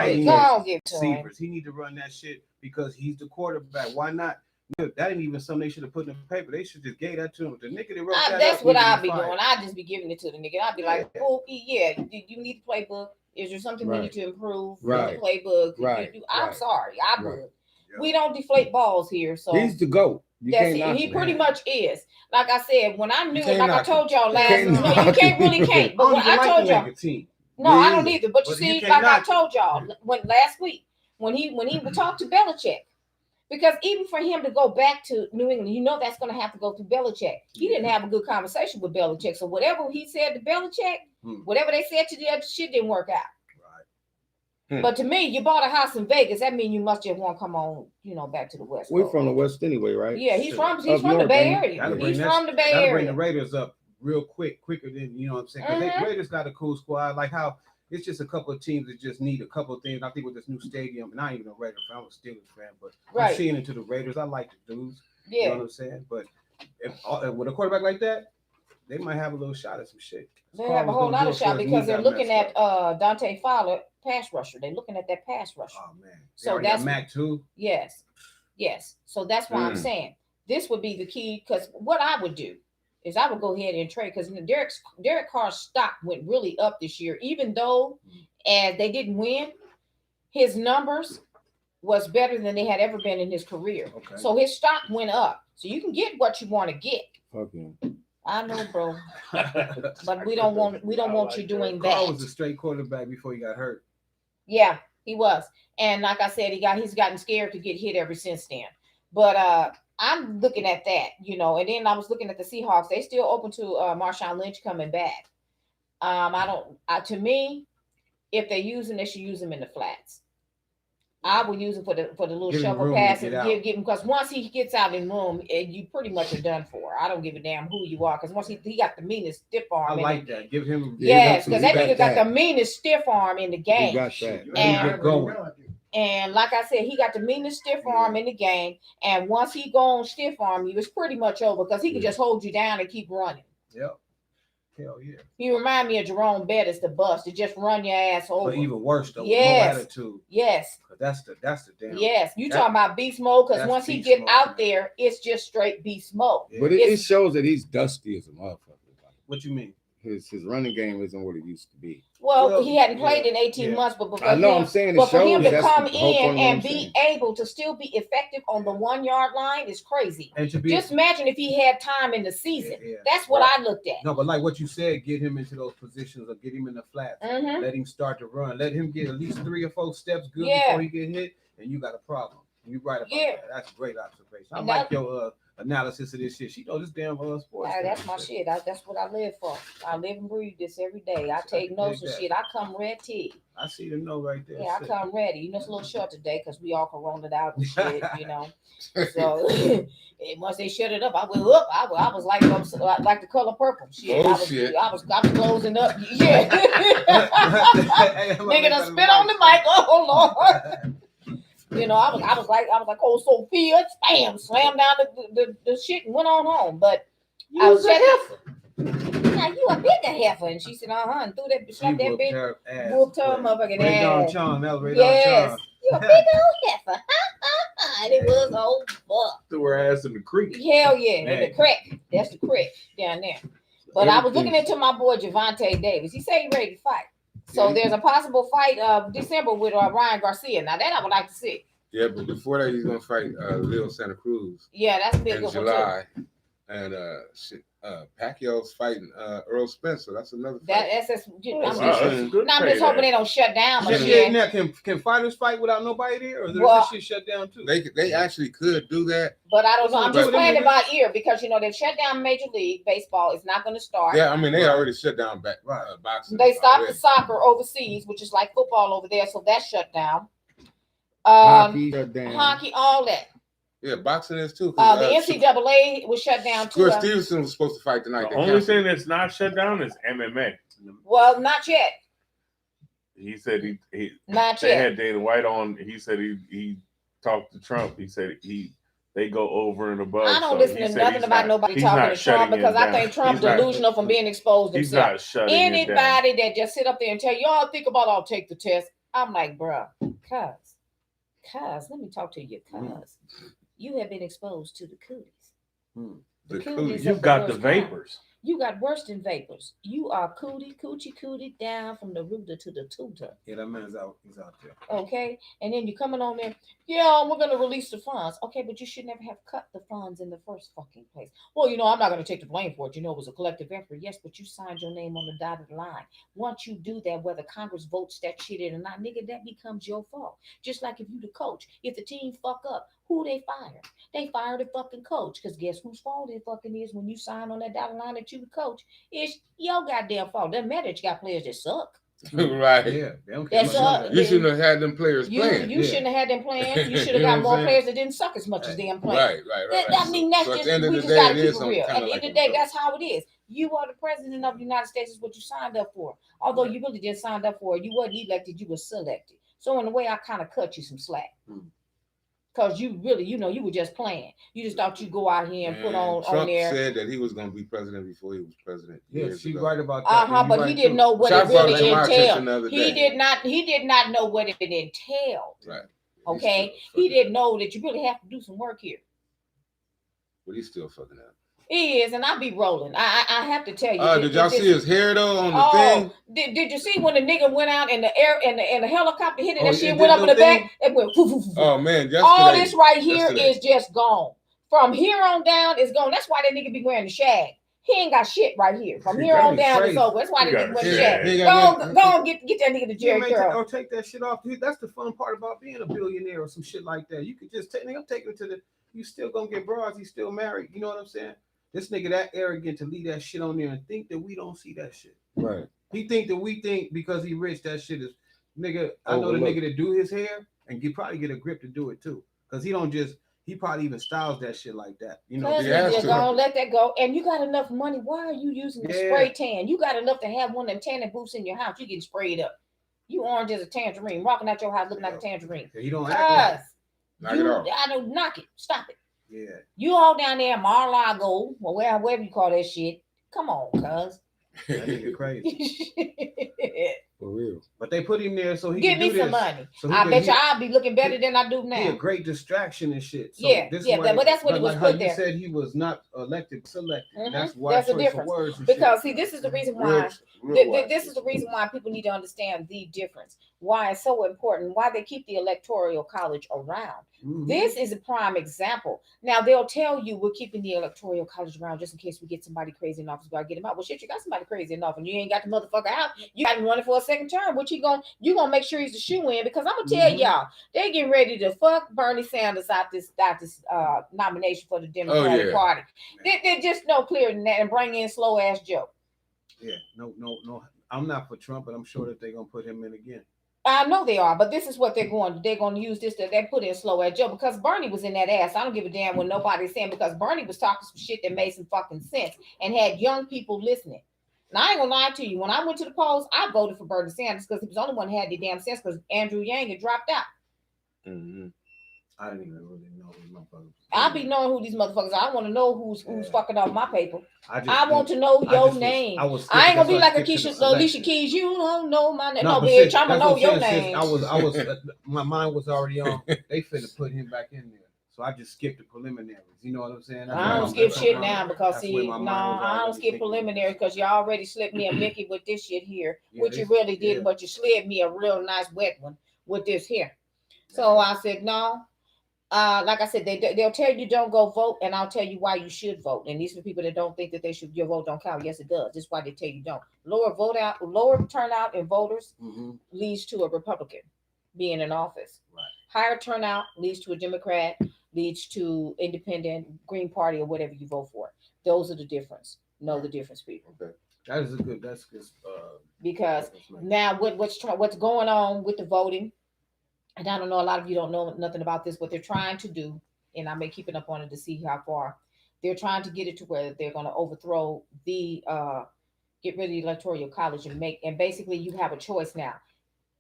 it. Go on, give it to him. receivers. He need to run that shit because he's the quarterback. Why not? That ain't even something they should have put in the paper. They should just gave that to him. The nigga that wrote that That's up, what I'd be doing. I'd just be giving it to the nigga. I'd be like, Pookie, you need the playbook. Is there something we need to improve in the playbook? I'm sorry, I would. Yeah. We don't deflate balls here. So he's the GOAT. That's it. He pretty much is. Like I said, when I knew, like I told y'all last, no, you can't really can't. But when I told y'all, no, I don't either. But you see, like I told y'all when last week, when he would talk to Belichick, because even for him to go back to New England, you know that's going to have to go through Belichick. He didn't have a good conversation with Belichick, so whatever he said to Belichick, whatever they said to the other shit didn't work out. But to me, you bought a house in Vegas. That means you must just want to come on, back to the West. We're from the West anyway, right? Yeah, he's from the Bay Area. He's from the Bay Area. Bring the Raiders up real quicker than what I'm saying. Because the Raiders got a cool squad. Like how it's just a couple of teams that just need a couple of things. I think with this new stadium, and I ain't even a Raiders fan, I'm a Steelers fan, but I'm seeing into the Raiders. I like the dudes. Yeah. You know what I'm saying? But with a quarterback like that, they might have a little shot at some shit. They have a whole lot of shot because they're looking at Dante Fowler, pass rusher. They're looking at that pass rusher. Oh man! So that's Mac too. Yes. So that's why I'm saying this would be the key. Because what I would do is I would go ahead and trade because Derek Carr's stock went really up this year, even though as they didn't win, his numbers was better than they had ever been in his career. Okay. So his stock went up. So you can get what you want to get. Okay. I know, bro, but we don't want you doing that. Carr was a straight quarterback before he got hurt. Yeah, he was, and like I said, he's gotten scared to get hit ever since then. But I'm looking at that, and then I was looking at the Seahawks. They still open to Marshawn Lynch coming back. To me, if they use him, they should use him in the flats. I would use him for the little shovel pass and give him, because once he gets out in room, you pretty much are done for. I don't give a damn who you are, because once he got the meanest stiff arm. I like that. Give him. Yes, because that nigga got the meanest stiff arm in the game. He got that. And like I said, he got the meanest stiff arm in the game. And once he go on stiff arm, you, it's pretty much over because he can just hold you down and keep running. Yep. Hell yeah. You remind me of Jerome Bettis, the bust, to just run your ass over. But even worse though, yes. No attitude. Yes. That's the damn. Yes. You talking about beast mode, because once he get out there, it's just straight beast mode. Yeah. But it shows that he's dusty as a motherfucker. What you mean? His running game isn't what it used to be. Well, he hadn't played in 18 months, but I know I'm saying but for him to come in and be able to still be effective on the 1 yard line is crazy. And just imagine if he had time in the season. Yeah. That's what I looked at. No, but like what you said, get him into those positions or get him in the flats. Let him start to run. Let him get at least 3 or 4 steps good before he get hit, and you got a problem. You're right about that. That's a great observation. I like your analysis of this shit. She knows this damn sports. That's my shit. That's what I live for. I live and breathe this every day. I take notes of shit. I come ready. I see the note right there. Yeah, I come ready. It's a little short today because we all coronaed out and shit, So once they shut it up, I went up. I was like the color purple. Shit. I was closing up. Yeah. Nigga done spit on the mic. Oh Lord. I was like, oh, Sophia, bam, slammed down the shit and went on home. But I was a heifer. Now you a bigger heifer. And she said, and threw that, slapped that bitch, whooped her motherfucking ass. Yes, you a big old heifer. And it was old fuck. Threw her ass in the creek. Hell yeah, in the creek. That's the creek down there. But I was looking into my boy Javante Davis. He said he ready to fight. So there's a possible fight December with Ryan Garcia. Now that I would like to see. Yeah, but before that he's gonna fight Leo Santa Cruz. Yeah, that's big in July. And Pacquiao's fighting Earl Spencer. That's another fight. I'm just hoping they don't shut down. Can fighters fight without nobody there, or is this shit shut down too? They actually could do that. But I don't know. I'm just playing it by ear because they've shut down Major League Baseball. It's not going to start. Yeah, I mean they already shut down boxing. They stopped the soccer overseas, which is like football over there, so that's shut down. Hockey, all that. Yeah, boxing is too. The NCAA was shut down too. Stuart Stevenson was supposed to fight tonight. The only thing that's not shut down is MMA. Well, not yet. He said he not they yet. had Dana White on. He said he talked to Trump. He said they go over and above. I don't listen to nothing about nobody talking to Trump because I think Trump's delusional from being exposed himself. He's not shutting anybody that just sit up there and tell you, think about I'll take the test. I'm like, bruh, cuz, let me talk to you, cuz. You have been exposed to the cooties. The cooties. You got the vapors. You got worse than vapors. You are cootie down from the rooter to the tutor. Yeah, that man's out. He's out there. Okay, and then you coming on there. Yeah, we're gonna release the funds. Okay, but you should never have cut the funds in the first fucking place. Well, I'm not gonna take the blame for it. It was a collective effort. Yes, but you signed your name on the dotted line. Once you do that, whether Congress votes that shit in or not, nigga, that becomes your fault. Just like if you the coach, if the team fuck up, who they fire? They fire the fucking coach. Because guess whose fault it fucking is when you sign on that dotted line that you the coach? It's your goddamn fault. Doesn't matter that you got players that suck. Right. Yeah. You shouldn't have had them players playing. You shouldn't have had them playing. You should have got more players that didn't suck as much as them playing. Right. I mean, that's so just, at the end of we the just day, gotta it keep is it real. At the end of the day, that's how it is. You are the president of the United States, is what you signed up for. Although you really didn't sign up for it. You wasn't elected, you were selected. So in a way, I kind of cut you some slack. Because you really, you were just playing. You just thought you'd go out here and put on there. Trump said that he was going to be president before he was president. Yeah, she's right about that. But he didn't know what it really entailed. He did not know what it entailed. Right. Okay? He didn't know that you really have to do some work here. But he's still fucking up. He is, and I'll be rolling. I have to tell you. Did y'all see his hair though on the thing? Did you see when the nigga went out in the air and the helicopter hit it? That shit went up in the back. It went. Oh man! All this right here is just gone. From here on down, it's gone. That's why that nigga be wearing the shag. He ain't got shit right here. From here on down, it's over. That's why that nigga wearing the shag. Go on, get that nigga to Jerry Curl. Or take that shit off. That's the fun part about being a billionaire or some shit like that. You could just take. I'm taking it to the. You still gonna get broads. He's still married. You know what I'm saying? This nigga that arrogant to leave that shit on there and think that we don't see that shit. Right. He think that we think because he rich that shit is nigga. I know the nigga that do his hair and probably get a grip to do it too. Cause he probably even styles that shit like that. You're gonna let that go. And you got enough money. Why are you using the spray tan? You got enough to have one of them tanning booths in your house. You getting sprayed up. You orange as a tangerine, walking out your house looking like a tangerine. You don't act like it. Knock it off. I don't knock it. Stop it. Yeah. You all down there, Mar-a-Lago, or wherever you call that shit. Come on, cuz. That nigga crazy. For real. But they put him there so he give can me some money. So I bet you I'll be looking better than I do now. He a great distraction and shit. So but that's what he was put there. You said he was not elected, selected. That's why there's a difference. Because see, this is the reason why. This is the reason why people need to understand the difference. Why it's so important. Why they keep the Electoral College around. This is a prime example. Now they'll tell you we're keeping the Electoral College around just in case we get somebody crazy in office. Gotta get him out. Well, shit, you got somebody crazy enough, and you ain't got the motherfucker out. You got him running for a second term. What you gonna make sure he's a shoe in? Because I'm gonna tell y'all, they getting ready to fuck Bernie Sanders out this nomination for the Democratic Party. They just no clearer than that and bring in slow ass Joe. Yeah, no. I'm not for Trump, but I'm sure that they're gonna put him in again. I know they are, but this is what they're going to use this that they put in slow ass Joe because Bernie was in that ass. I don't give a damn what nobody's saying because Bernie was talking some shit that made some fucking sense and had young people listening. And I ain't gonna lie to you. When I went to the polls, I voted for Bernie Sanders because he was the only one who had the damn sense because Andrew Yang had dropped out. I didn't even really know these motherfuckers. I be knowing who these motherfuckers are. I want to know who's fucking up my paper. I want to know your name. I ain't gonna be like Alicia Keys. You don't know my name. No, bitch, I'm gonna know your name. I was my mind was already on. They finna put him back in there. So I just skipped the preliminaries. You know what I'm saying? I don't skip shit now because I don't skip preliminaries because you already slipped me a Mickey with this shit here, which you really did, but you slid me a real nice wet one with this here. So I said no. Like I said, they'll tell you don't go vote, and I'll tell you why you should vote. And these are the people that don't think that your vote don't count. Yes, it does. That's why they tell you don't. Lower turnout in voters leads to a Republican being in office. Right. Higher turnout leads to a Democrat, leads to independent, Green Party, or whatever you vote for. Those are the difference. Know the difference, people. Okay. That's good. Because now what's going on with the voting? And I don't know, a lot of you don't know nothing about this. What they're trying to do, and I'm keeping up on it to see how far they're trying to get it to where they're going to overthrow get rid of the Electoral College and basically you have a choice now.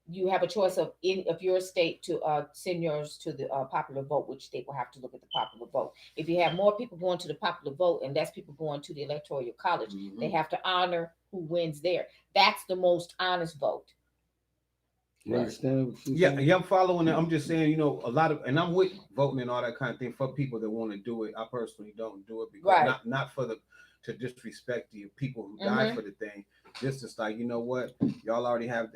You have a choice of your state to send yours to the popular vote, which state will have to look at the popular vote. If you have more people going to the popular vote and that's people going to the Electoral College, they have to honor who wins there. That's the most honest vote. You understand what you're Yeah, saying? yeah, I'm following it. I'm just saying, you know, a lot of, and I'm with voting and all that kind of thing for people that want to do it. I personally don't do it because not for the to disrespect the people who died for the thing. This is like, you know what, y'all already have.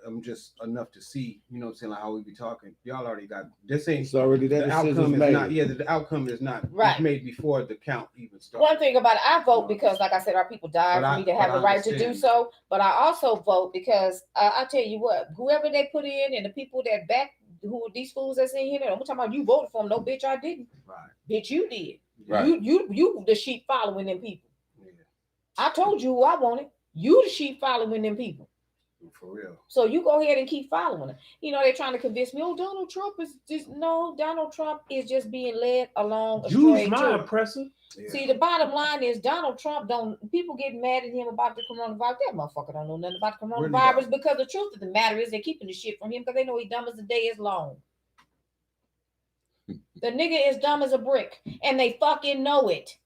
I'm just enough to see, you know what I'm saying, like how we be talking. Y'all already got this. Ain't it's already that the outcome is not. Yeah, the outcome is not it's made before the count even starts. One thing about it, I vote because, like I said, our people died for me to have the right to do so. But I also vote because I tell you what, whoever they put in and the people that back who these fools that's in here, I'm talking about you voted for them. No, bitch, I didn't. Right. Bitch, you did. Right. You the sheep following them people. Yeah. I told you who I wanted. You the sheep following them people. For real. So you go ahead and keep following them. You know, they're trying to convince me, Donald Trump is just Donald Trump is just being led along a use my oppressor. Yeah. See, the bottom line is Donald Trump people get mad at him about the coronavirus. That motherfucker don't know nothing about the coronavirus because the truth of the matter is they're keeping the shit from him because they know he's dumb as the day is long. The nigga is dumb as a brick and they fucking know it.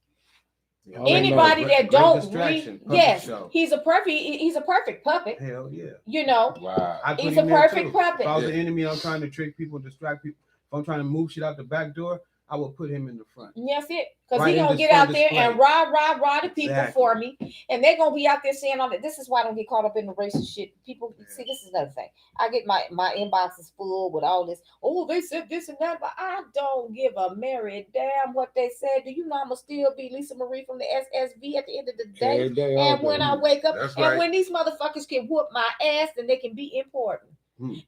Yeah, anybody that don't read, yes, he's a perfect puppet. Hell yeah. You know, wow. He's a perfect puppet. If I was the enemy, I'm trying to trick people, distract people. If I'm trying to move shit out the back door, I will put him in the front. Yes, it. Because he's going to get out there and rah the people for me. And they're going to be out there saying all that. This is why I don't get caught up in the racist shit. People, see, this is another thing. I get my inbox is full with all this. Oh, they said this and that. But I don't give a merry damn what they said. Do you know I'm going to still be Lisa Marie from the SSV at the end of the day? And when I wake up, and when these motherfuckers can whoop my ass, then they can be important.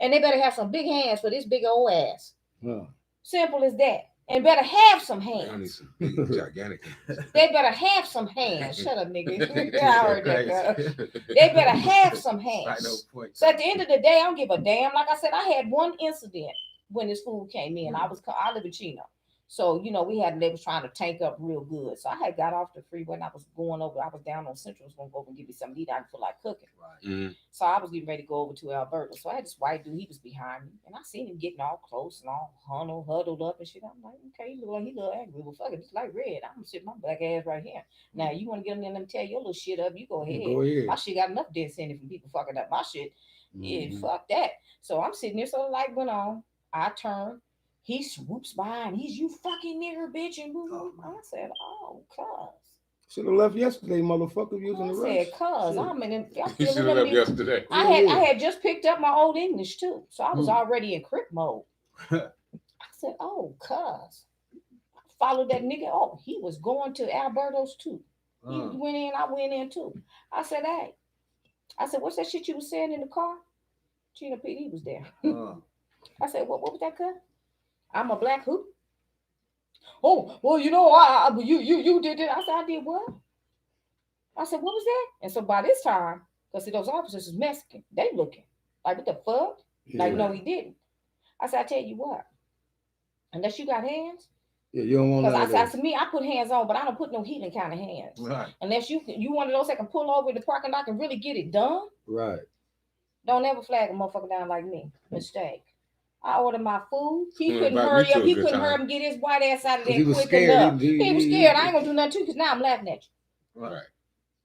And they better have some big hands for this big old ass. Simple as that. And better have some hands. I need some big, gigantic hands. They better have some hands. Shut up, nigga. Yeah, I heard that. They better have some hands. So at the end of the day, I don't give a damn. Like I said, I had one incident when this food came in. I live in Chino. So, you know, they was trying to tank up real good. So I had got off the freeway and I was going over. I was down on Central. I was going to go over and give me something to eat. I didn't feel like cooking. Right. Mm-hmm. So I was getting ready to go over to Alberta. So I had this white dude. He was behind me. And I seen him getting all close and all huddled up and shit. I'm like, okay, he look angry. Well, fuck it. It's like red. I'm going to sit my black ass right here. Now, you want to get him in and tear your little shit up, you go ahead. My shit got enough dead in it from people fucking up my shit. Yeah, fuck that. So I'm sitting there. So the light went on. I turned. He swoops by and he's, you fucking nigger bitch, and I said, oh, cuz. Should have left yesterday, motherfucker. Using the rush. I said, cuz, I'm in. You should have left yesterday. I had just picked up my old English too, so I was already in crip mode. I said, oh, cuz. Followed that nigga. Oh, he was going to Alberto's too. He went in, I went in too. I said, hey. I said, what's that shit you was saying in the car? Gina PD was there. I said, what was that, cuz? I'm a black who? Oh, well, you know, you did it. I said, I did what? I said, what was that? And so by this time, because those officers is Mexican, they looking like, what the fuck? Yeah. Like, no, he didn't. I said, I tell you what, unless you got hands. Yeah, you don't want to. Because I said, me, I put hands on, but I don't put no healing kind of hands. Right. Unless you one of those that can pull over in the parking lot and really get it done. Right. Don't ever flag a motherfucker down like me. Mistake. I ordered my food. He couldn't hurry up. He couldn't hurry up and get his white ass out of there quick enough. He was scared. I ain't gonna do nothing to you because now I'm laughing at you. Right.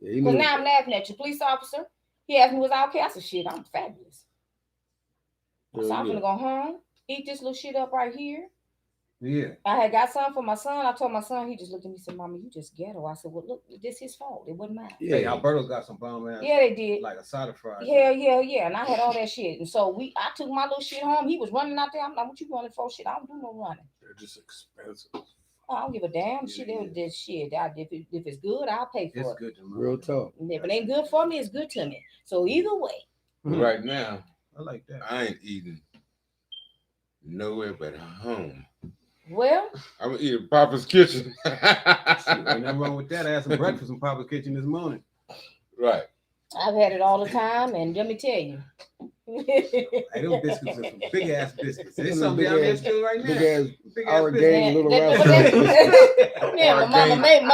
Because now I'm laughing at you. Police officer. He asked me was I okay. I said, shit, I'm fabulous. So I'm gonna go home, eat this little shit up right here. Yeah. I had got some for my son. I told my son, he just looked at me and said, Mama, you just ghetto. I said, well, look, this is his fault. It wasn't mine. Yeah, Alberto's got some bomb ass. Yeah, they did. Like a side of fries. Yeah. And I had all that shit. And so I took my little shit home. He was running out there. I'm like, what you running for? Shit, I don't do no running. They're just expensive. I don't give a damn. This shit. If it's good, I'll pay for it. It's good to me. Real talk. If it ain't good for me, it's good to me. So either way. Right now, I like that. I ain't eating nowhere but home. Well, I'm gonna eat at Papa's Kitchen. Ain't nothing wrong with that. I had some breakfast in Papa's Kitchen this morning. Right. I've had it all the time, and let me tell you. Hey, those biscuits are some big ass biscuits. There's something down there still right now. Big ass our game, little raspberry. Yeah, my mama made them.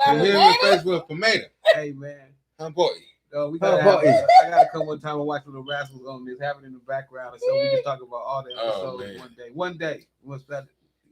And here with Facebook Pomeda. Hey man, I'm boy. I gotta come one time and watch Little Rascals on this, have it in the background, and so we can talk about all the episodes one day. What's that?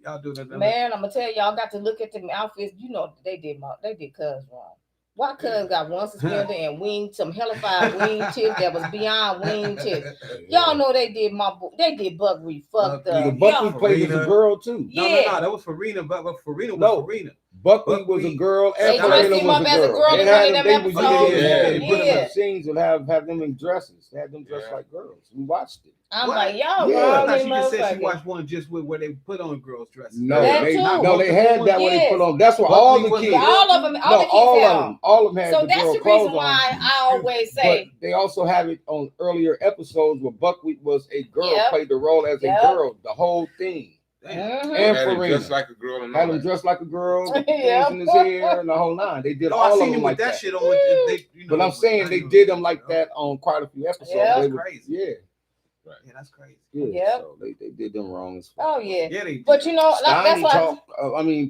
Y'all do that? Man, I'm gonna tell y'all got to look at them outfits. You know they did cuz wrong. Why cuz got one suspender and some hellified wingtips that was beyond wingtips. Y'all know they did Buckwheat fucked up. The Buckwheat played as a girl too. No, that was Farina, but Farina was Farina. Buckwheat was a girl, and they dressed him up as a girl in one of them episodes. They put them in scenes and have them in dresses. They had them dressed like girls. We watched it. I'm like, y'all, I thought she just said she watched one just with where they put on girls' dresses. No, they had that when they put on. That's what all the kids. All of them, all of them had. So that's the reason why I always say. But they also have it on earlier episodes where Buckwheat was a girl, played the role as a girl, the whole thing. And Farina dressed like a girl, and had him dressed like a girl, in his hair and the whole nine. They did all of them like that. Shit on but I'm saying they did them like that on quite a few episodes. That's crazy. Yeah. Right. Yeah, that's crazy. Yeah, so they did them wrong as fuck. Oh yeah. Yeah, they but you know, that's why.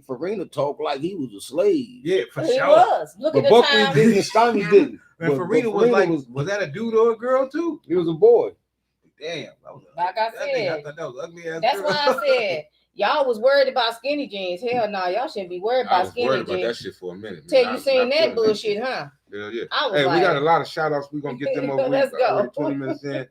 Farina talked like he was a slave. Yeah, for sure. He was. Look at the time. Didn't, and Steiny didn't. And Farina was like, was that a dude or a girl too? He was a boy. Damn. Like I said, I thought that was ugly ass. That's why I said. Y'all was worried about skinny jeans. Hell no, y'all shouldn't be worried about skinny jeans. I was worried about that shit for a minute. Till you seen that bullshit, huh? Hell yeah. Hey, we got a lot of shout outs. We're gonna get them over. Let's go. 20 minutes in.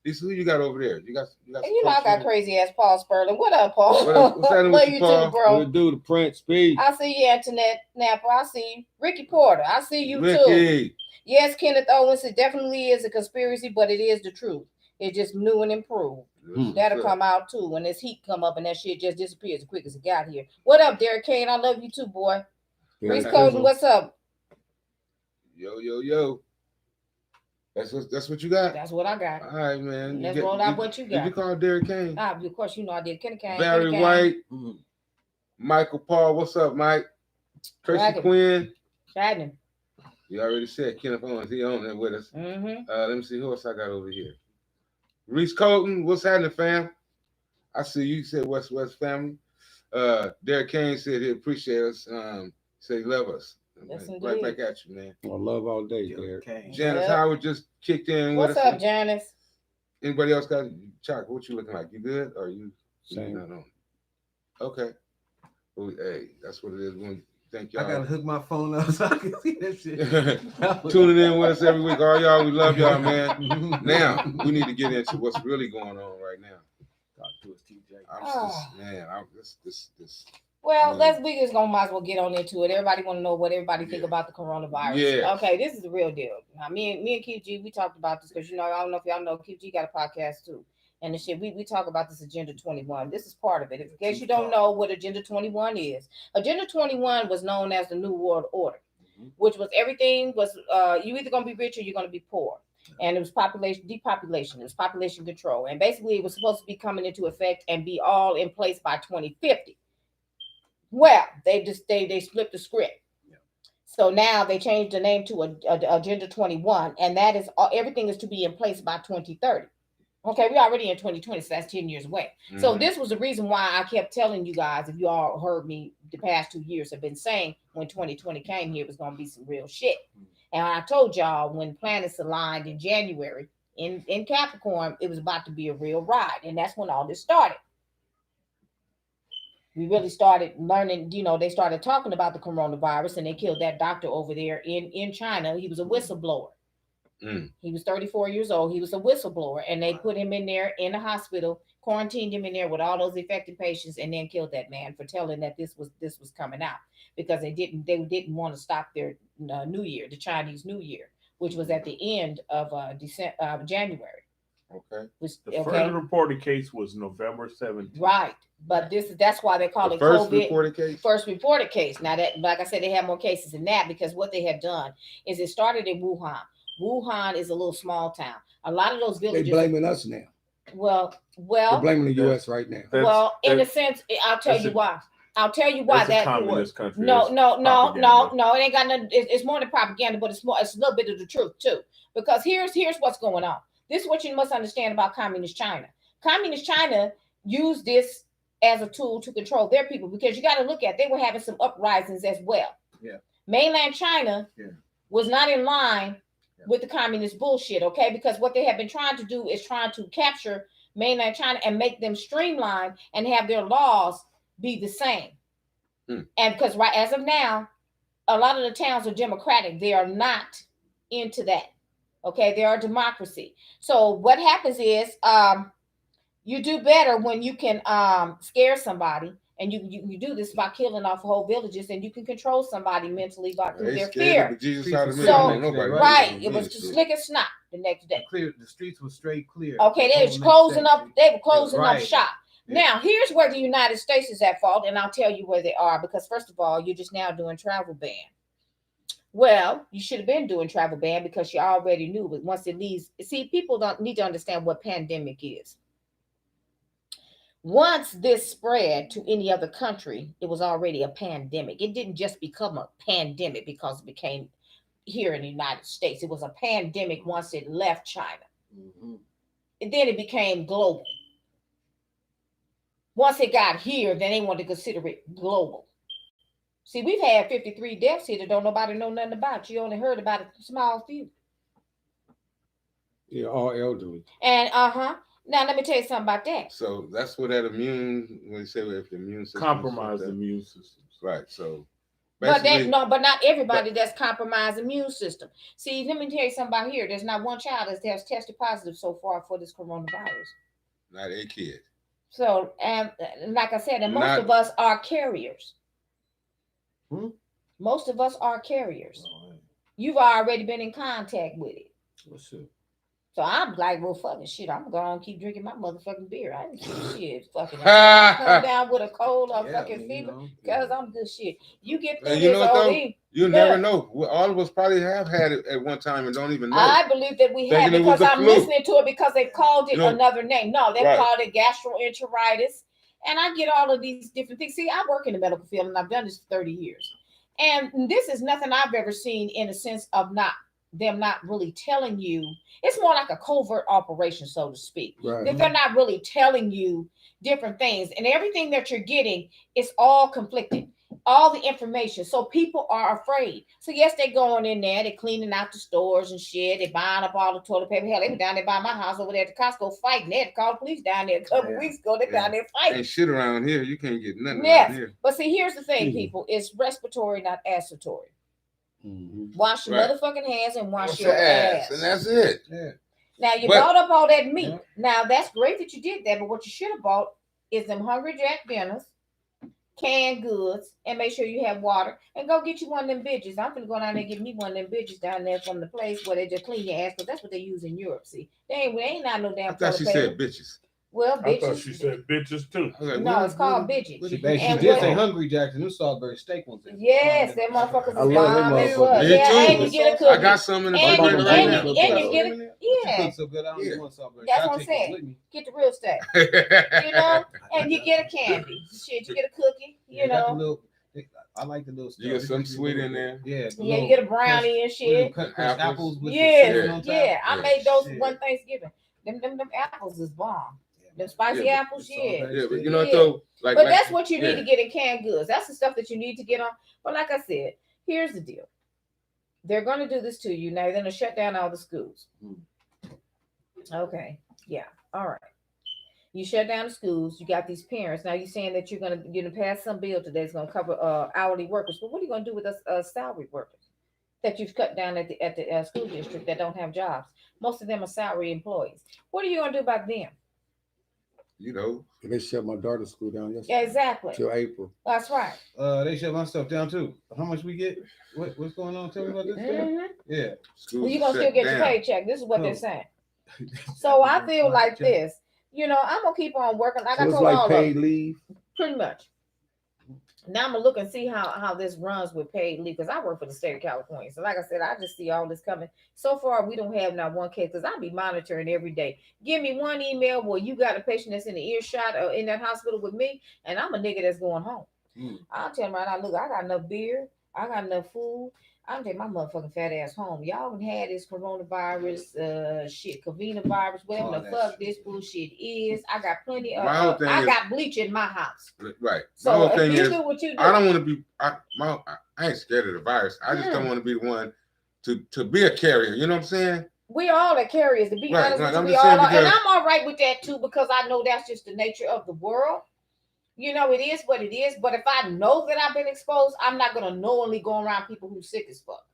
This who you got over there? You got I got crazy ass Paul Sperling. What up, Paul? What's happening with you, Paul? Too, bro. What do the Prince speak? I see you, Antoinette Napper. I see you. Ricky Porter. I see you Ricky. too. Yes, Kenneth Owens. It definitely is a conspiracy, but it is the truth. It's just new and improved. That'll come out too when this heat come up and that shit just disappears as quick as it got here. What up, Derek Kane? I love you too, boy. Reese Colton, what's up? Yo. That's what you got? That's what I got. All right, man. Let's roll out what you got. Did you call Derek Kane? Of course, you know I did. Kenny Kane. Barry White. Michael Paul. What's up, Mike? Tracy Quinn. Shannon. You already said Kenneth Owens. He on there with us. Let me see who else I got over here. Reese Colton. What's happening, fam? I see you said West family. Derek Kane said he appreciate us. Said he love us. Yes, right back at you, man. I love all day, Derek. Janice Howard just kicked in. What's up, Janice? Anybody else got Chuck? What you looking like? You good? Or you same? No. Okay. Well, hey, that's what it is. Thank y'all. I gotta hook my phone up so I can see that shit. Tuning in with us every week. All y'all, we love y'all, man. Now we need to get into what's really going on right now. Talk to us, TJ. Well, we just might as well get on into it. Everybody want to know what everybody think about the coronavirus. Yeah. Okay, this is the real deal. Now, me and QG, we talked about this because I don't know if y'all know QG got a podcast too. And the shit, we talk about this Agenda 21. This is part of it. In case you don't know what Agenda 21 is, Agenda 21 was known as the New World Order, which was everything was you either gonna be rich or you're gonna be poor. And it was depopulation, it was population control. And basically it was supposed to be coming into effect and be all in place by 2050. Well, they split the script. Yeah. So now they changed the name to Agenda 21, and that is everything is to be in place by 2030. Okay, we're already in 2020, so that's 10 years away. So this was the reason why I kept telling you guys, if you all heard me the past 2 years, have been saying when 2020 came here, it was going to be some real shit. And I told y'all when planets aligned in January in Capricorn, it was about to be a real ride. And that's when all this started. We really started learning, they started talking about the coronavirus, and they killed that doctor over there in China. He was a whistleblower. He was 34 years old. He was a whistleblower, and they put him in there in the hospital, quarantined him in there with all those infected patients, and then killed that man for telling that this was coming out, because they didn't want to stop their New Year, the Chinese New Year, which was at the end of January. Okay. The first reported case was November 17th. Right. But that's why they call it first COVID. Reported case? First reported case. Now that, like I said, they have more cases than that, because what they have done is it started in Wuhan. Wuhan is a little small town. A lot of those villages. They're blaming us now. Well. They're blaming the U.S. right now. Well, in a sense, I'll tell you why. I'll tell you why that communist country. No. It ain't got nothing. It's more than propaganda, but it's a little bit of the truth too. Because here's what's going on. This is what you must understand about communist China. Communist China used this as a tool to control their people, because you got to look at, they were having some uprisings as well. Yeah. Mainland China was not in line with the communist bullshit, okay? Because what they have been trying to do is trying to capture mainland China and make them streamline and have their laws be the same. And because right as of now, a lot of the towns are Democratic. They are not into that. Okay, they are a democracy. So what happens is you do better when you can scare somebody, and you do this by killing off whole villages, and you can control somebody mentally by through their fear. Right, it was just slick as snot the next day. Clear, the streets were straight clear. Okay, they was closing up. They were closing up shop. Yeah. Now, here's where the United States is at fault, and I'll tell you where they are. Because first of all, you're just now doing travel ban. Well, you should have been doing travel ban because you already knew. But once it leaves, see, people don't need to understand what pandemic is. Once this spread to any other country, it was already a pandemic. It didn't just become a pandemic because it became here in the United States. It was a pandemic once it left China. Mm-hmm. And then it became global. Once it got here, then they wanted to consider it global. See, we've had 53 deaths here that don't nobody know nothing about. You only heard about a small few. Yeah, all elderly. And now let me tell you something about that. So that's what that immune, when you say if the immune system compromised the immune system. Right. So but not everybody that's compromised immune system. See, let me tell you something about here. There's not one child that has tested positive so far for this coronavirus. Not a kid. So, and like I said, and most of us are carriers. Most of us are carriers. You've already been in contact with it. What's up? So I'm like, well, fucking shit. I'm going to keep drinking my motherfucking beer. I ain't shit. Fucking come down with a cold or fucking fever because I'm good shit. You get through this OD. You never know. All of us probably have had it at one time and don't even know. I believe that we have because I'm listening to it because they called it another name. No, they called it gastroenteritis. And I get all of these different things. See, I work in the medical field and I've done this for 30 years. And this is nothing I've ever seen in a sense of them not really telling you. It's more like a covert operation, so to speak. Right. That they're not really telling you different things. And everything that you're getting is all conflicted. All the information. So people are afraid. So yes, they're going in there, they're cleaning out the stores and shit. They're buying up all the toilet paper. Hell, they were down there by my house over there at the Costco fighting. They had to call the police down there a couple weeks ago. They're down there fighting. Ain't shit around here. You can't get nothing around here. But see, here's the thing, people. It's respiratory, not assertory. Wash your motherfucking hands and wash your ass. And that's it. Yeah. Now, you bought up all that meat. Now, that's great that you did that, but what you should have bought is them Hungry Jack dinners, canned goods, and make sure you have water, and go get you one of them bitches. I'm gonna go down there and get me one of them bitches down there from the place where they just clean your ass, because that's what they use in Europe. See, they ain't not no damn. I thought she said bitches. Well, bitches. I thought she said bitches too. No, it's called bitches. She did say Hungry Jacks and them Salisbury steak ones. Yes, them motherfuckers. I love them motherfuckers. Yeah, and you get a cookie. I got some in the refrigerator right now. And you get it. Yeah. So good. I don't want Salisbury. That's what I'm saying. Get the real steak. You know, and you get a candy. Shit, you get a cookie. You know. I like the little stuff. You get some sweet in there. Yeah. Yeah, you get a brownie and shit. Apples with yeah. I made those one Thanksgiving. Them apples is bomb. The spicy apples, Yeah, but you know, so but that's what you need to get in canned goods. That's the stuff that you need to get on. But like I said, here's the deal. They're going to do this to you. Now they're going to shut down all the schools. Okay. Yeah. All right. You shut down the schools. You got these parents. Now you're saying that you're going to pass some bill today that's going to cover hourly workers. But what are you going to do with us salary workers that you've cut down at the school district that don't have jobs? Most of them are salary employees. What are you going to do about them? You know, they shut my daughter's school down yesterday. Yeah, exactly. Till April. That's right. They shut my stuff down too. How much we get? What's going on? Tell me about this. Yeah. Well, you're gonna still get your paycheck. This is what they're saying. So I feel like this. You know, I'm gonna keep on working. Like I told all of them. Paid leave. Pretty much. Now I'm gonna look and see how this runs with paid leave, because I work for the state of California. So like I said, I just see all this coming. So far, we don't have not one case, because I'll be monitoring every day. Give me one email where you got a patient that's in the earshot or in that hospital with me, and I'm a nigga that's going home. I'll tell them right now, look, I got enough beer, I got enough food. I'm taking my motherfucking fat ass home. Y'all haven't had this coronavirus, shit, coronavirus, whatever the fuck this bullshit is. I got plenty of. I got bleach in my house. Right. So my whole thing is, do what you do. I don't want to be. I ain't scared of the virus. I just don't want to be the one to be a carrier. You know what I'm saying? We all are carriers. To be honest with you, we all are, and I'm all right with that too, because I know that's just the nature of the world. You know, it is what it is. But if I know that I've been exposed, I'm not gonna knowingly go around people who's sick as fuck.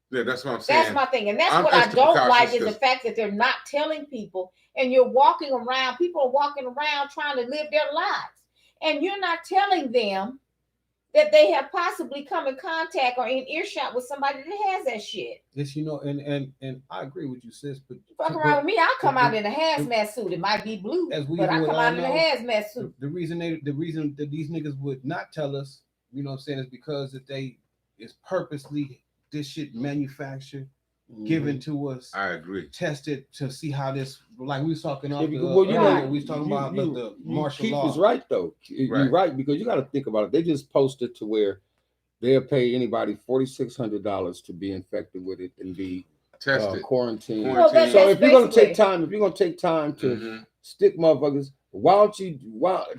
Yeah, that's what I'm saying. That's my thing. And that's what I don't like is the fact that they're not telling people, and you're walking around, people are walking around trying to live their lives. And you're not telling them that they have possibly come in contact or in earshot with somebody that has that shit. Yes, you know, and I agree with you, sis. But fuck around with me, I'll come out in a hazmat suit. It might be blue, but I come out in a hazmat suit. The reason that these niggas would not tell us, you know what I'm saying, is because that it's purposely this shit manufactured, given to us. I agree. Tested to see how this, like we was talking about. We was talking about the martial law. Keith is right though. You're right, because you got to think about it. They just posted to where they'll pay anybody $4,600 to be infected with it and be tested, quarantined. So if you're gonna take time to stick motherfuckers, why don't you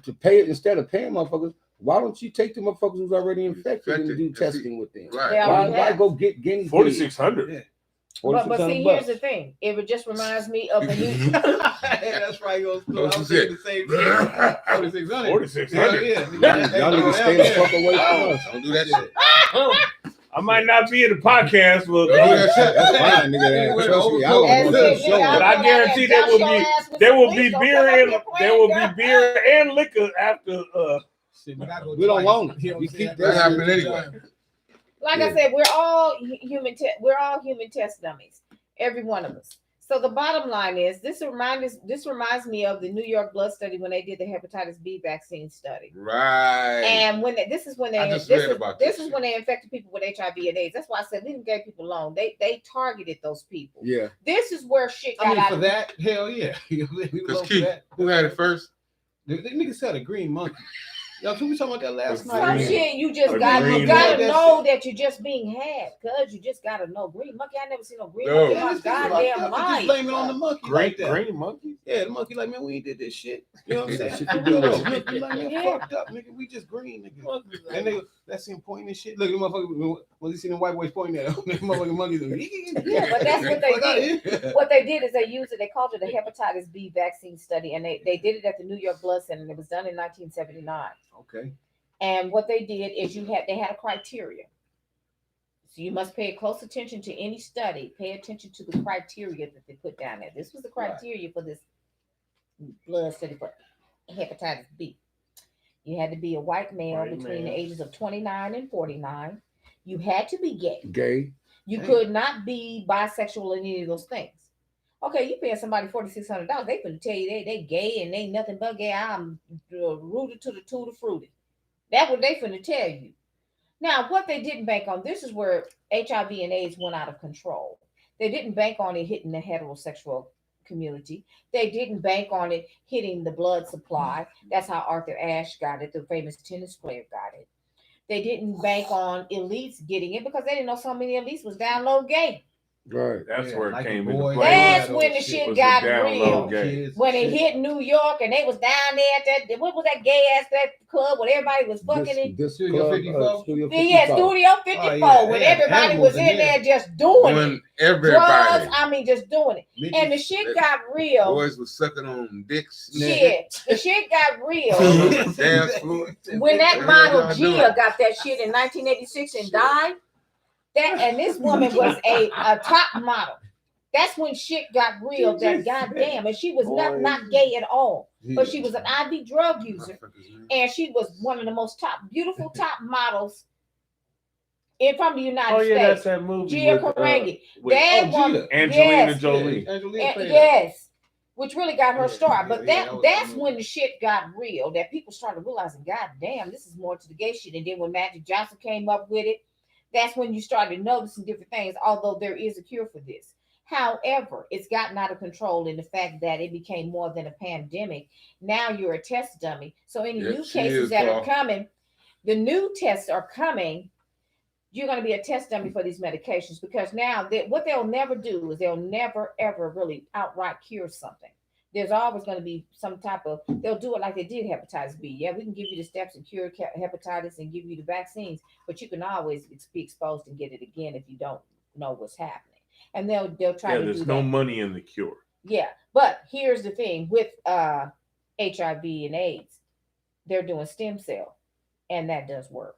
to pay it instead of paying motherfuckers? Why don't you take the motherfuckers who's already infected and do testing with them? Right. Why go get guinea pigs? 4,600. Yeah. But see, here's the thing. It just reminds me of the new. That's right. I was saying the same thing. 4,600. 4,600. Yeah. Y'all need to stay the fuck away from us. Don't do that shit. I might not be in the podcast, but that's fine, nigga. Trust me, I was on the show. But I guarantee there will be beer and liquor after. We don't want it. We keep that happening anyway. Like I said, we're all human test dummies, every one of us. So the bottom line is, this reminds me of the New York blood study when they did the hepatitis B vaccine study. Right. And when this is when they infected people with HIV and AIDS. That's why I said leave them gay people alone. They targeted those people. Yeah. This is where shit got out for that. Hell yeah. Who had it first? The nigga said a green monkey. Y'all, we talking about that last night. Some shit you just gotta know that you're just being had, cuz you just gotta know. Green monkey, I never seen no green monkey in my goddamn life. Just blame it on the monkey. Green monkey? Yeah, the monkey like, man, we ain't did this shit. You know what I'm saying? Shit you do though. Monkey like, man, fucked up, nigga. We just green, nigga. And that's him pointing and shit. Look at the motherfucker. When you see them white boys pointing at him, motherfucking monkeys. Yeah, but that's what they did. What they did is they used it. They called it a hepatitis B vaccine study, and they did it at the New York Blood Center. And it was done in 1979. Okay. And what they did is they had a criteria. So you must pay close attention to any study. Pay attention to the criteria that they put down there. This was the criteria for this blood study for hepatitis B. You had to be a white male between the ages of 29 and 49. You had to be gay. You could not be bisexual or any of those things. Okay, you paying somebody $4,600. They finna tell you they gay and they nothing but gay. I'm rooted to the tutti frutti. That's what they finna tell you. Now, what they didn't bank on, this is where HIV and AIDS went out of control. They didn't bank on it hitting the heterosexual community. They didn't bank on it hitting the blood supply. That's how Arthur Ashe got it, the famous tennis player got it. They didn't bank on elites getting it because they didn't know so many elites was down low gay. Right. That's where it came into play. That's when the shit got real. When it hit New York and they was down there at that, what was that gay ass that club where everybody was fucking in? Studio 54? Yeah, Studio 54. When everybody was in there just doing it. Everybody. Drugs, I mean, just doing it. And the shit got real. Boys was sucking on dicks. Shit. The shit got real. Dance floor. When that model Gia got that shit in 1986 and died. And this woman was a top model. That's when shit got real. That goddamn, and she was not gay at all, but she was an IV drug user, and she was one of the most beautiful top models from the United States. That's that movie. Gia Karangi. That woman, Angelina Jolie. Yes, which really got her start. But that's when the shit got real. That people started realizing, goddamn, this is more to the gay shit. And then when Magic Johnson came up with it. That's when you started noticing different things, although there is a cure for this. However, it's gotten out of control in the fact that it became more than a pandemic. Now you're a test dummy. So any new cases that are coming, the new tests are coming, you're going to be a test dummy for these medications because now what they'll never do is they'll never, ever really outright cure something. There's always going to be some type of, they'll do it like they did hepatitis B. Yeah, we can give you the steps and cure hepatitis and give you the vaccines, but you can always be exposed and get it again if you don't know what's happening. And they'll try to do that. There's no money in the cure. Yeah, but here's the thing with HIV and AIDS. they're doing stem cell, and that does work.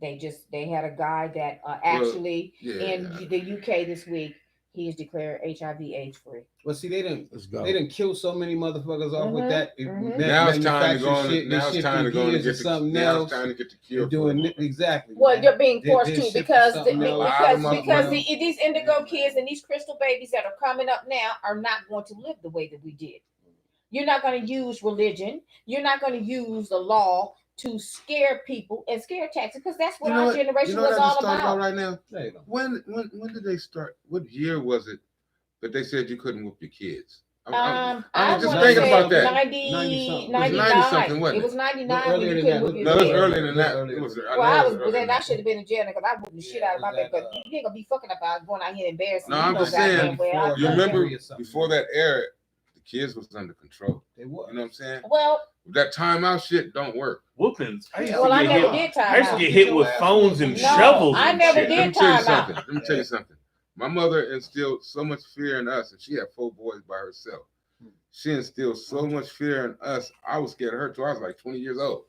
They had a guy that actually in the UK this week, he is declared HIV/AIDS free. Well, see, they didn't kill so many motherfuckers off with that. Now it's time to go on. Now it's time to go and get something else. It's time to get the cure. Doing exactly. Well, you're being forced to because these indigo kids and these crystal babies that are coming up now are not going to live the way that we did. You're not going to use religion. You're not going to use the law to scare people and scare tactics, because that's what our generation was all about. Right now, when did they start? What year was it that they said you couldn't whoop your kids? I'm just thinking about that. 90 something, wasn't it? It was 99. No, it was earlier than that. I should have been in jail because I whooped the shit out of my baby. But you ain't gonna be fucking about going out here and embarrassing. No, I'm just saying. You remember before that era, the kids was under control. They were. You know what I'm saying? Well, that timeout shit don't work. Whoopings. I used to get hit with phones and shovels. I never did timeout. Let me tell you something. My mother instilled so much fear in us, and she had 4 boys by herself. She instilled so much fear in us. I was scared of her till I was like 20 years old.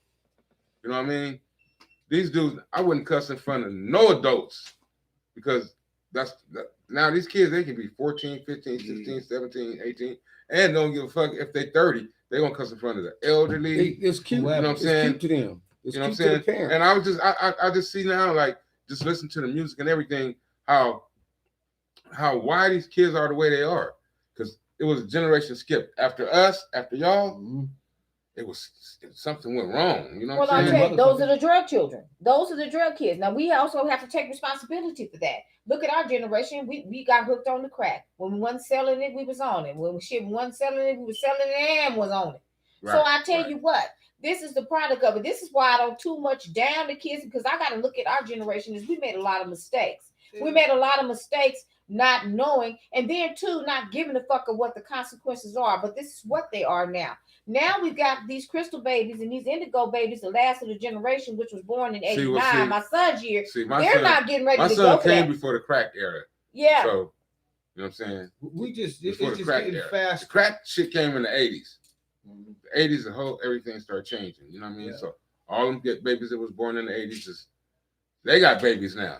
You know what I mean? These dudes, I wouldn't cuss in front of no adults, because now these kids, they can be 14, 15, 16, 17, 18, and don't give a fuck if they 30. They're gonna cuss in front of the elderly. It's cute. You know what I'm saying? It's cute to them. It's you know what I'm saying? And I was I just see now, like, just listen to the music and everything, how why these kids are the way they are. Because it was a generation skip. After us, after y'all, it was something went wrong. You know what I'm saying? I'll tell you, those are the drug children. Those are the drug kids. Now we also have to take responsibility for that. Look at our generation. We got hooked on the crack. When we wasn't selling it, we was on it. When we wasn't selling it, we was selling it and was on it. Right, so I tell you what, this is the product of it. This is why I don't too much down the kids, because I got to look at our generation as we made a lot of mistakes. We made a lot of mistakes not knowing, and then too, not giving a fuck of what the consequences are. But this is what they are now. Now we've got these crystal babies and these indigo babies, the last of the generation, which was born in 89, my son's year. They're not getting ready to go. My son came before the crack era. Yeah. So, you know what I'm saying? It's just getting fast. The crack shit came in the 80s. The 80s, everything started changing. You know what I mean? Yeah. So all them babies that was born in the 80s, they got babies now.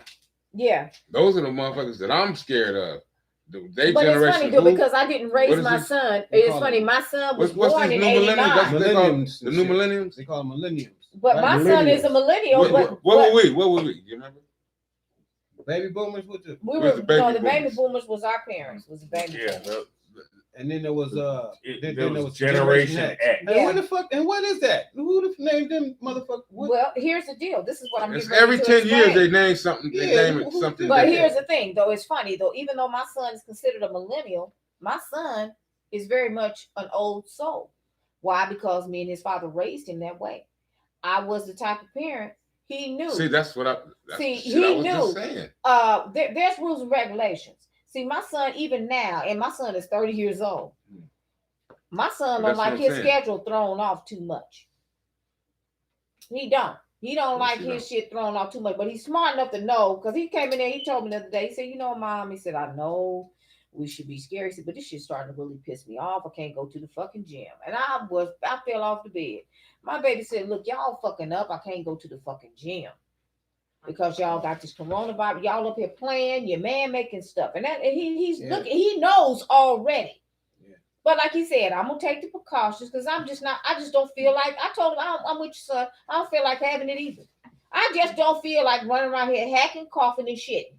Yeah. Those are the motherfuckers that I'm scared of. But it's funny though, because I didn't raise my son. It's funny. My son was born in 89. The new millenniums? They call them millenniums. But my son is a millennial. What were we? Do you remember? Baby boomers with the baby boomers was our parents. Was the baby boomers. And then there was there was Generation X. And what the fuck? And what is that? Who named them motherfuckers? Well, here's the deal. This is what I'm getting every 10 years they name something. They name it something. But here's the thing, though. It's funny though. Even though my son is considered a millennial, my son is very much an old soul. Why? Because me and his father raised him that way. I was the type of parent he knew. See, that's what I. He knew. There's rules and regulations. See, my son, even now, and my son is 30 years old. My son don't like his schedule thrown off too much. He don't like his shit thrown off too much, but he's smart enough to know, because he came in there, he told me the other day, he said, Mom, he said, I know we should be scary, he said, but this shit's starting to really piss me off. I can't go to the fucking gym. And I fell off the bed. My baby said, look, y'all fucking up. I can't go to the fucking gym. Because y'all got this coronavirus, y'all up here playing, your man making stuff, and he knows already. Yeah. But like he said, I'm gonna take the precautions, because I just don't feel like. I told him I'm with your son. I don't feel like having it either. I just don't feel like running around here hacking, coughing, and shitting.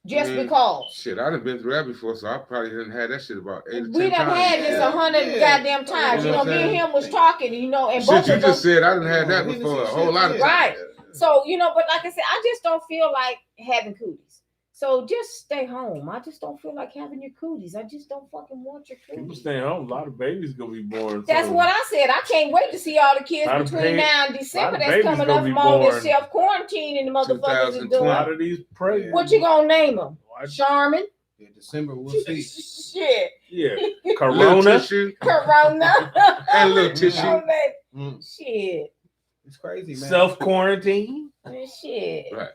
Just because. Shit, I done been through that before, so I probably didn't have that shit about 8 or 10 times. We done had this 100 goddamn times. Me and him was talking, and shit both you just said, I done had that before a whole lot of times. Right. So, but like I said, I just don't feel like having cooties. So just stay home. I just don't feel like having your cooties. I just don't fucking want your cooties. People staying home. A lot of babies gonna be born. That's what I said. I can't wait to see all the kids between now and December that's coming up from all this self-quarantine and the motherfuckers is doing. A lot of these pregnant. What you gonna name them? Charmin? Yeah, December, we'll see. Shit. Yeah. Corona. Corona. And little tissue. Shit. It's crazy, man. Self-quarantine. Shit. Right.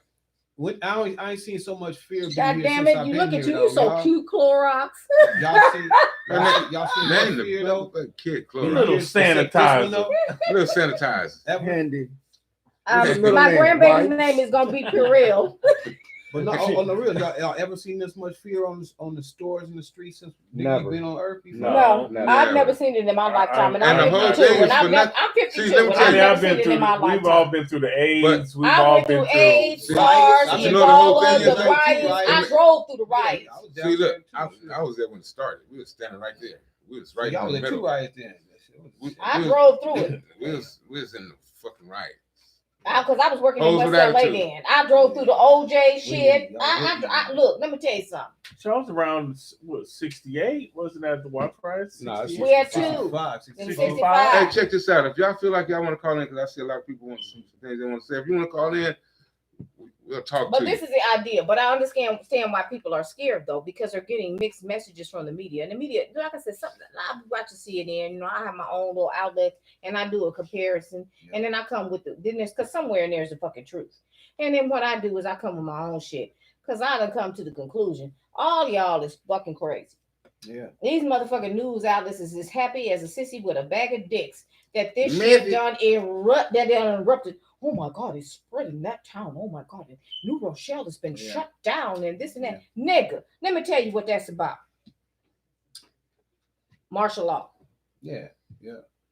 I ain't seen so much fear. God damn it! You look at you so cute, Clorox. Y'all see man, fear though? Kid Clorox. Little sanitizer. Little sanitizer. Handy. My grandbaby's name is gonna be Purell. But no, on the real, y'all ever seen this much fear on the stores in the streets since niggas been on Earth before? No, I've never seen it in my lifetime, and I'm 52. And I'm 52, and I've never seen it in my lifetime. We've all been through the AIDS. We've all been through AIDS, SARS, Ebola, the riots. I drove through the riots. See, look, I was there when it started. We were standing right there. We was right in the middle. Two riots then. I drove through it. We was in the fucking riot. Because I was working in West LA then. I drove through the OJ shit. I look, let me tell you something. So I was around, what, 68? Wasn't that the White Price? No, we had 65. Hey, check this out. If y'all feel like y'all want to call in, because I see a lot of people want some things they want to say. If you want to call in, we'll talk but to this you. is the idea. But I understand why people are scared, though, because they're getting mixed messages from the media. And the media, like I said, something I watch CNN. You know, I have my own little outlet, and I do a comparison, and then I come with because somewhere in there is the fucking truth. And then what I do is I come with my own shit, because I done come to the conclusion all y'all is fucking crazy. Yeah, these motherfucking news outlets is as happy as a sissy with a bag of dicks that this shit done erupted. Oh my God, it's spreading that town. Oh my God, New Rochelle has been shut down and this and that. Nigga, let me tell you what that's about. Martial law. Yeah.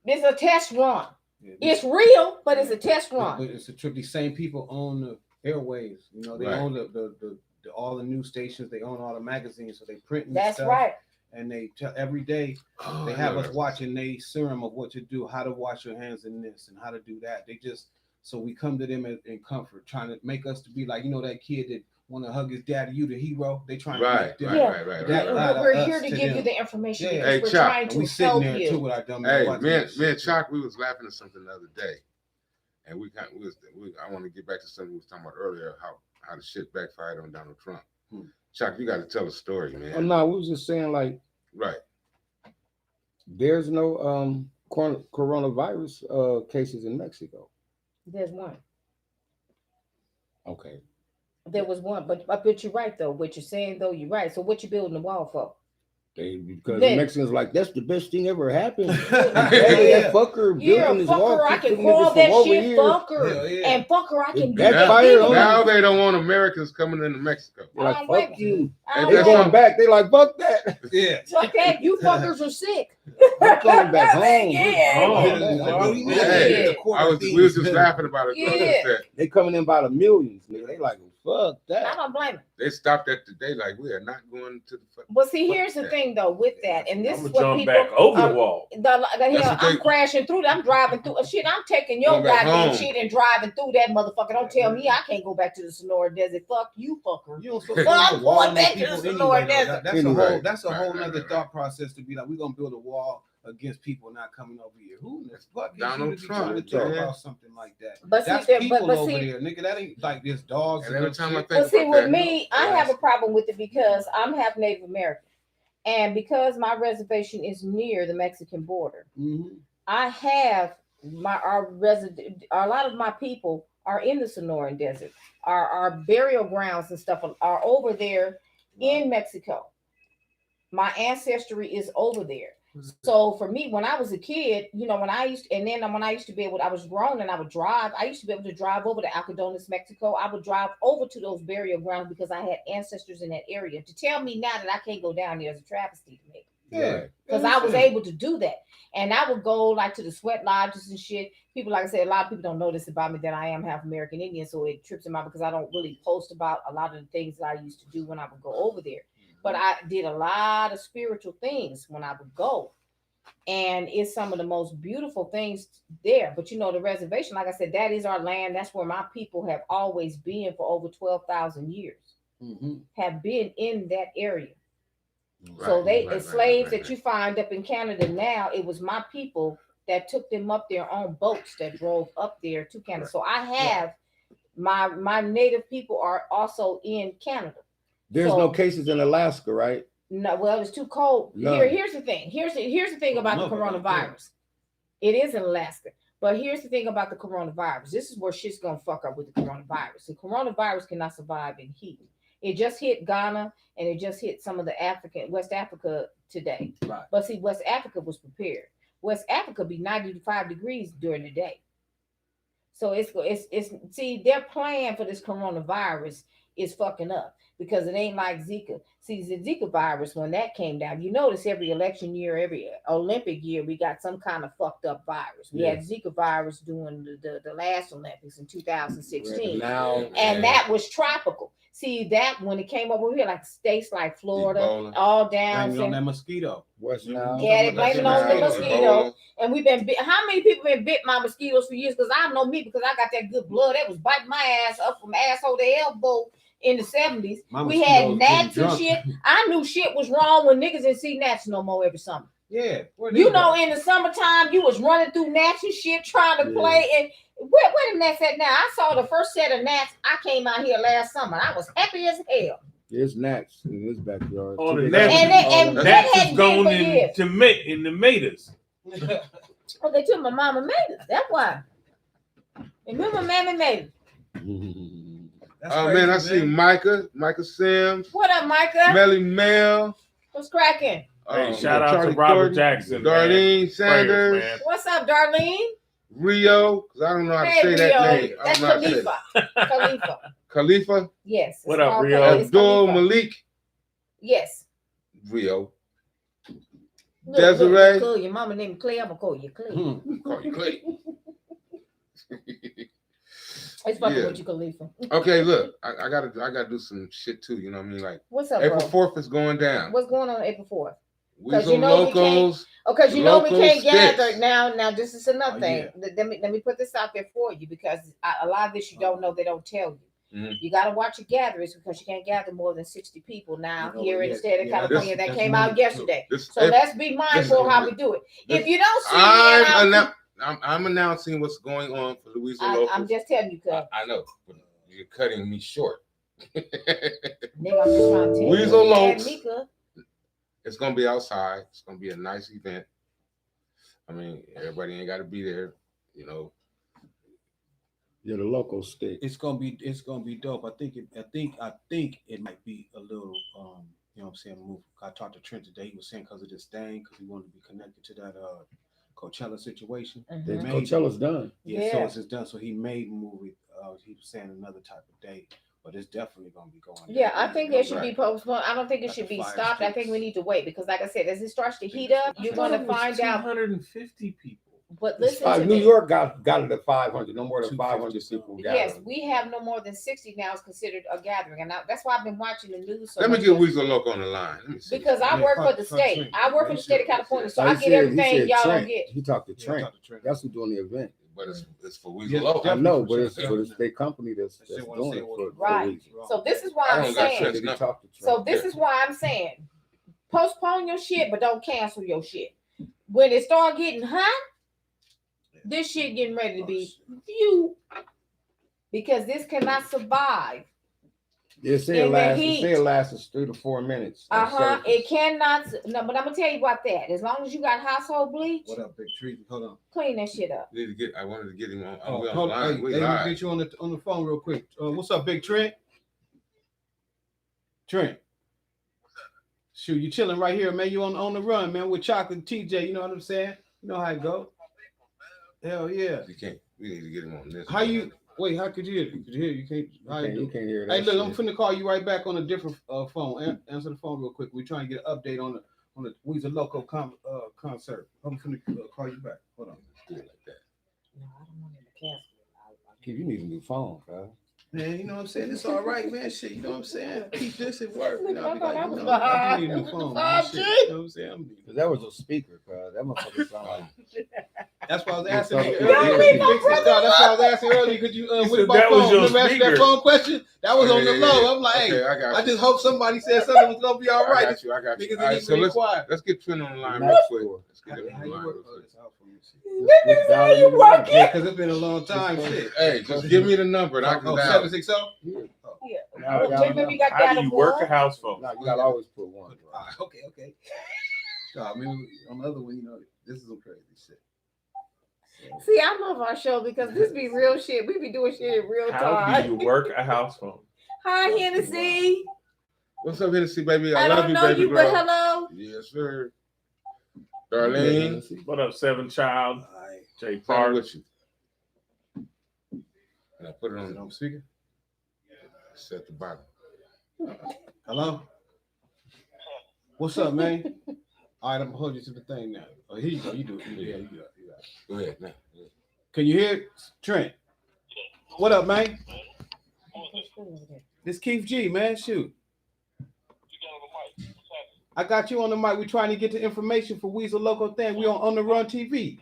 It's a test run. Yeah, it's real, but it's a test run. But it's a trick. These same people own the airwaves. You know, they own the all the news stations. They own all the magazines, so they print. That's stuff, right. And they tell every day they have us watching they serum of what to do, how to wash your hands in this, and how to do that. They just so we come to them in comfort, trying to make us to be like, you know, that kid that want to hug his daddy, you the hero. They trying to right. We're here to give you the information. Yeah. Hey, we're Chuck, trying to help you. Too with our dumb me and Chuck, we was laughing at something the other day, and I want to get back to something we was talking about earlier, how the shit backfired on Donald Trump. Chuck, you got to tell a story, man. Oh, no, we was just saying like, right. There's no coronavirus cases in Mexico. There's one. Okay. There was one, but I bet you're right though. What you're saying though, you're right. So what you building the wall for? Because the Mexicans like that's the best thing ever happened. That fucker building his wall. I can call that shit fucker. And fucker, I can do that. Now they don't want Americans coming into Mexico. They're like, fuck you. They're going back. They like, fuck that. Yeah. Fuck that. You fuckers are sick. I'm coming back home. We was just laughing about it. Yeah. They coming in by the millions, nigga. They like, fuck that. I don't blame them. They stopped at today, like we are not going to the. Well, see, here's the thing though with that, and this is what jump people back over the wall. I'm crashing through. I'm driving through shit. I'm taking your goddamn shit and driving through that motherfucker. Don't tell me I can't go back to the Sonora Desert. Fuck you, fucker. I'm going back to the Sonora Desert. That's a whole other thought process to be like, we're gonna build a wall against people not coming over here. Who in the fuck Donald Trump to talk about something like that? But that's see, people over there, nigga. That ain't like this dogs. And every time I think but see, with me, I have a problem with it because I'm half Native American, and because my reservation is near the Mexican border, I have a lot of my people are in the Sonoran Desert. Our burial grounds and stuff are over there in Mexico. My ancestry is over there. So for me, when I was a kid, you know, when I used to be able, I was grown and I would drive. I used to be able to drive over to Alcodones, Mexico. I would drive over to those burial grounds because I had ancestors in that area. To tell me now that I can't go down there is a travesty to me. Yeah, because I was able to do that, and I would go like to the sweat lodges and shit. People, like I said, a lot of people don't know this about me that I am half American Indian, so it trips them out because I don't really post about a lot of the things that I used to do when I would go over there. But I did a lot of spiritual things when I would go. And it's some of the most beautiful things there. But you know, the reservation, like I said, that is our land. That's where my people have always been for over 12,000 years. Have been in that area. So slaves that you find up in Canada now, it was my people that took them up there on boats that drove up there to Canada. So I have my native people are also in Canada. There's no cases in Alaska, right? No, well, it's too cold. Here's the thing. Here's the thing about the coronavirus. It is in Alaska, But here's the thing about the coronavirus. This is where shit's gonna fuck up with the coronavirus. The coronavirus cannot survive in heat. It just hit Ghana and it just hit some of the West Africa today. Right. But see, West Africa was prepared. West Africa be 95 degrees during the day. So it's see, their plan for this coronavirus is fucking up because it ain't like Zika. See, the Zika virus, when that came down, you notice every election year, every Olympic year, we got some kind of fucked up virus. We had Zika virus during the last Olympics in 2016. And that was tropical. See, that when it came over here, like states like Florida, Ebola. All down. Blaming on that mosquito. What's now? Yeah, they blaming on the mosquito. And we've been bit. How many people been bit by mosquitoes for years? Because I know me, because I got that good blood. That was biting my ass up from asshole to elbow in the 70s. We had gnats and shit. I knew shit was wrong when niggas didn't see gnats no more every summer. Yeah. You know, in the summertime, you was running through gnats and shit trying to play. And where the gnats at now? I saw the first set of gnats. I came out here last summer. I was happy as hell. There's gnats in this backyard. Oh, the gnats. And gnats is going in the tomatoes. Oh, they took my mama made it. That's why. Remember, Mammy made it. Oh man, I see Micah Sims. What up, Micah? Melly Mel. What's cracking? Hey, shout out to Robert Jackson. Darlene Sanders. Prayers, what's up, Darlene? Rio, because I don't know how to say that name. That's Khalifa. Khalifa? Yes. What up, Rio? Abdul Malik? Yes. Rio. Look, Desiree? Look, your mama named Clay. I'm going to call you Clay. Call you Clay. It's fucking with you, Khalifa. Okay, look, I gotta do some shit too. You know what I mean? Like, what's up, April 4th is going down. What's going on April 4th? Weasel you know Locals. Because you know we can't gather now. This is another thing. Yeah. Let me put this out there for you because a lot of this you don't know. They don't tell you. Mm-hmm. You got to watch your gatherings because you can't gather more than 60 people now here in the state of California. That came out yesterday. So let's be mindful how we do it. If you don't see I'm announcing what's going on for Louisa Locals. I'm just telling you, cuz. I know. But you're cutting me short. Nigga, I'm just trying to tell Weasel Locals. It's going to be outside. It's going to be a nice event. I mean, everybody ain't got to be there, you know. Yeah, the local state. It's gonna be dope. I think it might be a little you know what I'm saying, move. I talked to Trent today. He was saying because of this thing, because he wanted to be connected to that Coachella situation. Mm-hmm. Coachella's done. Yeah, so it's done. So he made move it. He was saying another type of date. But it's definitely going to be going. Yeah, I think it should be postponed. I don't think it should be stopped. I think we need to wait because, like I said, as it starts to heat up, you're going to find out 250 people. But listen, New York got it at 500. No more than 500 people. Yes, we have no more than 60 now. Is considered a gathering, and that's why I've been watching the news. Let me get Weasel Loco on the line. Because I work for the state. I work for the state of California, so I get everything y'all don't get. He talked to Trent. That's who's doing the event. But it's for Weasel Loco. I know, but it's for the state company that's doing it for right. So this is why I'm saying. So this is why I'm saying, postpone your shit, but don't cancel your shit. When it start getting hot, this shit getting ready to be because this cannot survive. It lasts 3 to 4 minutes. It cannot. No, but I'm gonna tell you about that. As long as you got household bleach. What up, Big Tree? Hold on. Clean that shit up. I wanted to get him on. On the line. Let me get you on the phone real quick. What's up, Big Trent? Trent. Shoot, you chilling right here, man. You on the run, man, with Chocolate TJ. You know what I'm saying? You know how it go. Hell yeah. You can't. We need to get him on this. How you? Wait, how could you hear? You could hear. You can't hear that. Hey, look, I'm finna call you right back on a different phone. Answer the phone real quick. We're trying to get an update on the Weasel Loco concert. I'm finna call you back. Hold on. Do it like that. No, I don't want him to cancel. You need a new phone, bro. Man, you know what I'm saying? It's all right, man. Shit, you know what I'm saying? Keep this at work. You know, I need a new phone. Man. Shit, you know what I'm saying? That was a speaker, bro. That motherfucker sound like. That's why I was asking you earlier. That's why I was asking earlier. Could you with my phone? Remember asking that phone question? That was on the low. I'm like, hey, I just hope somebody said something was gonna be all right. I got you. All right, so let's get Trent on the line real quick. Let's get him on the line real quick. How you working? Yeah, because it's been a long time. Shit. Hey, just give me the number and I can dial. 760? Yeah. How do you work a house phone? No, you gotta always put one. Okay. I mean, on the other one, you know, this is some crazy shit. See, I love our show because this be real shit. We be doing shit in real time. How do you work a house phone? Hi, Hennessy. What's up, Hennessy, baby? I love you, know baby you, girl. but hello. Yes, sir. Darlene. What up, Seven Child? Jay Park Park. with you. And I put it on speaker. Set the bottom. Hello? What's up, man? All right, I'm gonna hold you to the thing now. Oh, here you go. You do it. Yeah, you do it. Go ahead now. Can you hear it? Trent? What up, man? This Keith G, man. Shoot. I got you on the mic. We're trying to get the information for Weasel Local thing. We on the Run TV.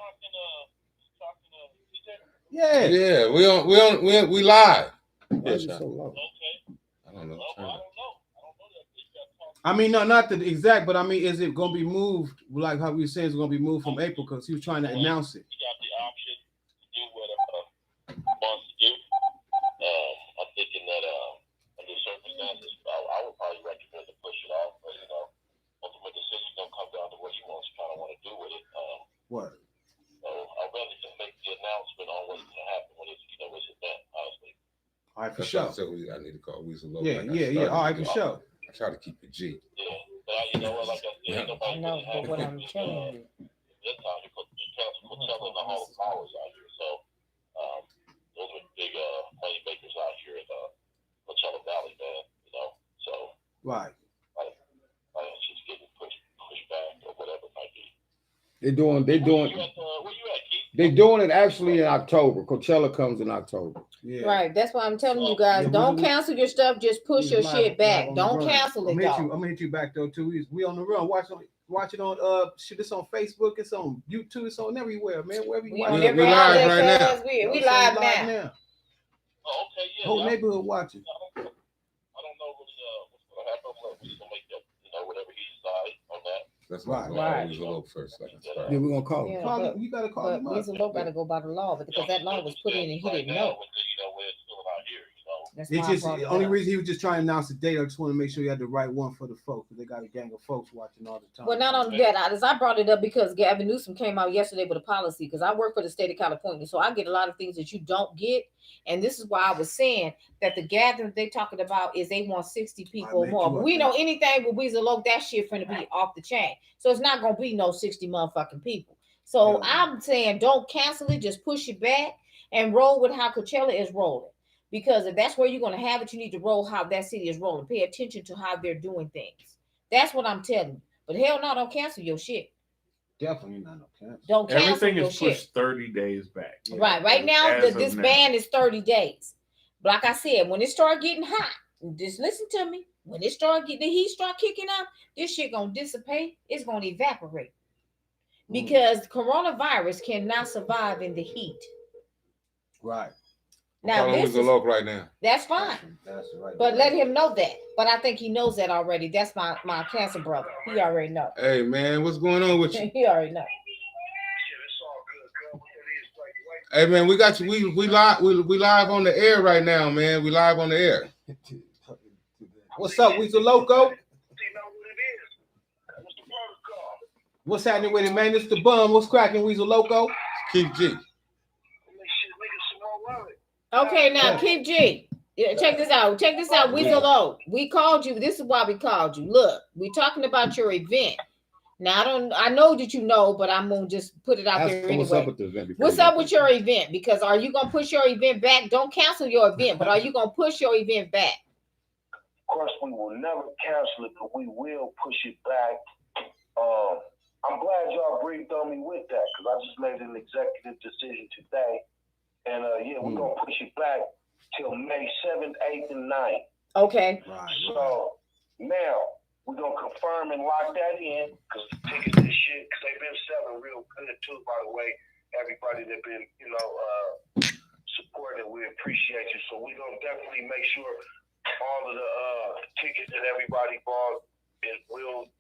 Yeah. Yeah, we live. Why is it so low? I don't know. I mean, not the exact, but I mean, is it gonna be moved like how we were saying it's gonna be moved from April because he was trying to announce it? You got the option to do whatever wants to do. I'm thinking that under circumstances, I would probably recommend to push it off, but ultimate decision gonna come down to what you want to want to do with it. What? So I'd rather just make the announcement on what's gonna happen when it's it's event, honestly. All right, for sure. I need to call Weasel Local. Yeah. All right, for sure. I try to keep it G. Yeah, but like I said, I know, but what I'm telling you. This time you cancel Coachella and the Hall of Flowers out here, so those are big money makers out here in Coachella Valley, man. So Right. It's just getting pushed back or whatever it might be. They're doing. Where you at, Keith? They're doing it actually in October. Coachella comes in October. Yeah. Right. That's why I'm telling you guys, don't cancel your stuff. Just push your shit back. Don't cancel it. I'm gonna hit you back though too. We on the run. Watch it on shit. It's on Facebook. It's on YouTube. It's on everywhere, man. Wherever you watch it. We live right now. We live now. Oh, okay, yeah. Whole neighborhood watching. I don't know what's gonna happen. We're just gonna make that, whatever he decides on that. That's right. Weasel Local first. Yeah, we're gonna call him. Yeah, you gotta call him up. Weasel Local gotta go by the law, but because that law was put in and he didn't know. That's It's why I just brought the it only up. reason he was just trying to announce the date. I just want to make sure you had the right one for the folks. They got a gang of folks watching all the time. Well, not only that, as I brought it up because Gavin Newsom came out yesterday with a policy because I work for the state of California, so I get a lot of things that you don't get. And this is why I was saying that the gathering they talking about is they want 60 people or more. But we know anything with Weasel Local, that shit finna be off the chain. So it's not gonna be no 60 motherfucking people. So I'm saying don't cancel it, just push it back and roll with how Coachella is rolling. Because if that's where you're going to have it, you need to roll how that city is rolling. Pay attention to how they're doing things. That's what I'm telling you. But hell no, don't cancel your shit. Definitely not no cancel. Don't cancel Everything your is pushed shit. 30 days back. Right. Right now, this ban is 30 days. But like I said, when it start getting hot, just listen to me. When it start getting the heat start kicking up, this shit gonna dissipate. It's gonna evaporate. Because coronavirus cannot survive in the heat. Right. Now this is Local right now. That's fine. That's right. But let him know that. But I think he knows that already. That's my cancer brother. He already know. Hey man, what's going on with you? He already know. Hey man, we got you. We live on the air right now, man. We live on the air. What's up, Weasel Loco? What's happening with it, man? It's the bum. What's cracking, Weasel Loco? Keith G. Okay, now Keith G. Check this out. Check this out, Weasel Low. We called you. This is why we called you. Look, we're talking about your event. Now I know that you know, but I'm gonna just put it out there anyway. What's up with the event? What's up with your event? Because are you gonna push your event back? Don't cancel your event, but are you gonna push your event back? Of course, we will never cancel it, but we will push it back. I'm glad y'all briefed on me with that because I just made an executive decision today. And we're going to push it back till May 7th, 8th, and 9th. Okay. So now we're going to confirm and lock that in because the tickets and shit, because they've been selling real good too, by the way. Everybody that been, supporting, we appreciate you. So we're going to definitely make sure all of the tickets that everybody bought, we will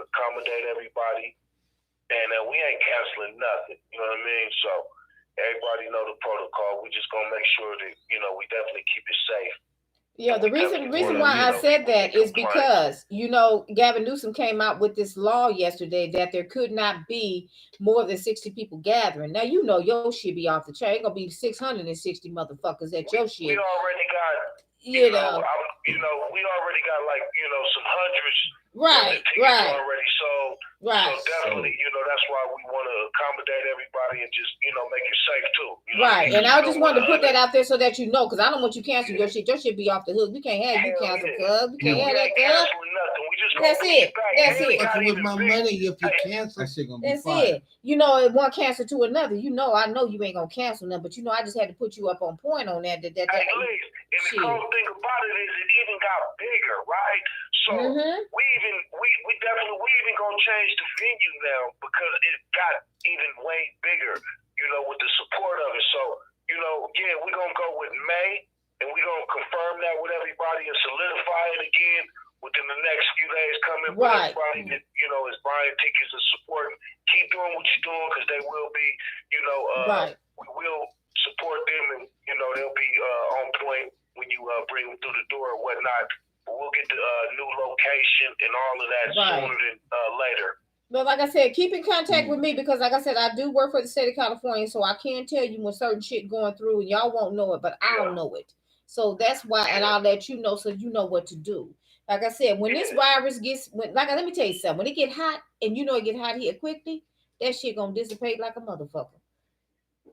accommodate everybody. And we ain't canceling nothing. You know what I mean? So everybody know the protocol. We just gonna make sure that we definitely keep it safe. Yeah, the reason why I said that is because, Gavin Newsom came out with this law yesterday that there could not be more than 60 people gathering. Now, your shit be off the chain. Ain't gonna be 660 motherfuckers at your shit. We already got, we already got like, some hundreds. Right. Already, so definitely, that's why we want to accommodate everybody and just, make it safe too. Right, and I just wanted to put that out there so that because I don't want you cancel your shit. Your shit be off the hook. We can't have you cancel, cuz. We can't have that, cuz. That's it. That's it. With my money, if you cancel, that shit gonna be fine. It. It one cancel to another. I know you ain't gonna cancel nothing, but I just had to put you up on point on that. And the cool thing about it is it even got bigger, right? So we definitely gonna change the venue now because it got even way bigger, with the support of it. So, we're gonna go with May and we're gonna confirm that with everybody and solidify it again within the next few days coming. Right. Everybody that, is buying tickets and supporting, keep doing what you're doing because they will be, we will support them and, they'll be on point when you bring them through the door or whatnot. But we'll get the new location and all of that sooner than later. But like I said, keep in contact with me because, like I said, I do work for the state of California, so I can tell you when certain shit going through, and y'all won't know it, but I'll know it. So that's why, and I'll let you know so you know what to do. Like I said, when this virus let me tell you something. When it get hot, and it get hot here quickly, that shit gonna dissipate like a motherfucker.